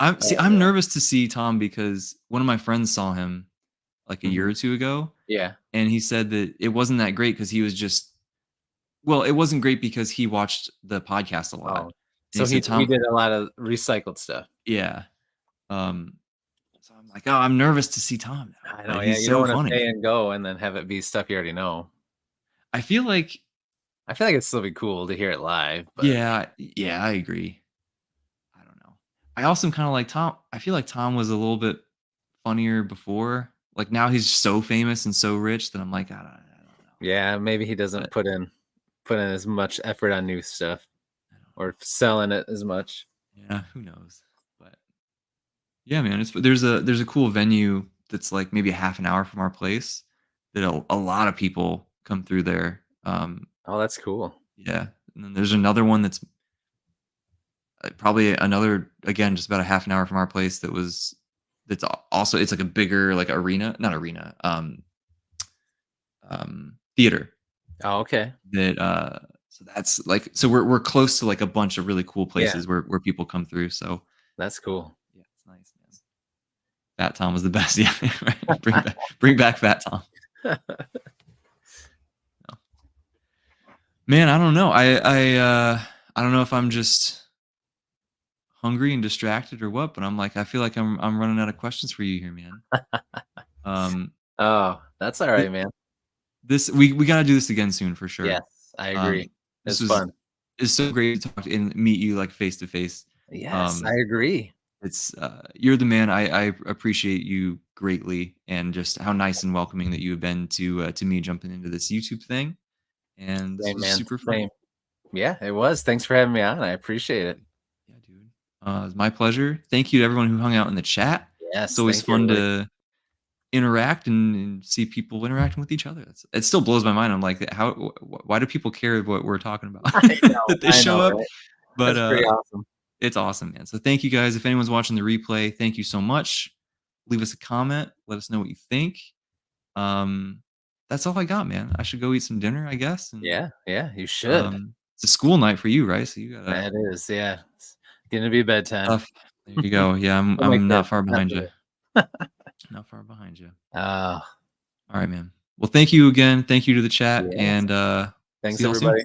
I'm Yeah. nervous to see Tom because one of my friends saw him like a year Hmm. or two ago, Yeah. and he said that it wasn't that great because he was just well, it wasn't great because he watched the podcast a lot. Oh, And he so he said, he "Tom." did a lot of recycled stuff. Yeah. Um, so I'm like, "Oh, I'm nervous to see Tom now, I know. but Yeah, he's you don't so want to funny." pay and go and then have it be stuff you already know. I feel like I feel like it'd still be cool to hear it live, but yeah, I agree. I don't know. I also kinda like Tom. I feel like Tom was a little bit funnier before. Like, now he's so famous and so rich that I'm like, I don't know. yeah, maybe he doesn't But put in as much effort on new stuff I don't know. or selling it as much. Yeah, who knows? But yeah, man, there's a cool venue that's like maybe a half an hour from our place that a lot of people come through there. Oh, that's cool. Yeah, and then there's another one that's probably another again just about a half an hour from our place also it's like a bigger like arena, not arena, theater Oh, okay. that so that's like so we're close to like a bunch of really cool Yeah, places where people come through. So that's cool. yeah, it's nice, man. Fat Tom was the best. Yeah, right. Bring back Fat Tom. No. Man, I don't know. I don't know if I'm just hungry and distracted or what, but I'm like I feel like I'm running out of questions for you here, man. Um, Oh, that's all th- right, man. this we got to do this again soon for Yes, sure. I agree. Um, this It's was fun. it's so great to talk and meet you like face to face. Yes, I Um, agree. it's you're the man. I appreciate you greatly and just how nice and welcoming that you have been to me jumping into this YouTube thing. And this Same, was man. super fun. Same. Yeah, it was. Thanks for having me on. I appreciate it. Yeah, dude. It's my pleasure. Thank you to everyone who hung out in the chat. It's Yes, always thank you, fun everybody. to interact and see people interacting with each other. It still blows my mind. I'm like, why do people care what we're talking about? That they I show know, up, right? but That's pretty awesome. it's awesome, man. So thank you guys. If anyone's watching the replay, thank you so much. Leave us a comment. Let us know what you think. Um, that's all I got, man. I should go eat some dinner, I guess. And Yeah, yeah, you should. it's a school night for you, right? So you gotta That is, yeah. It's gonna be bedtime. tough. There you go. Yeah, For my I'm not kids, far not behind for you. me. Not far behind you. Oh, All right, man. Well, thank you again. Thank you to the chat, yes. and Thanks, see y'all soon. everybody.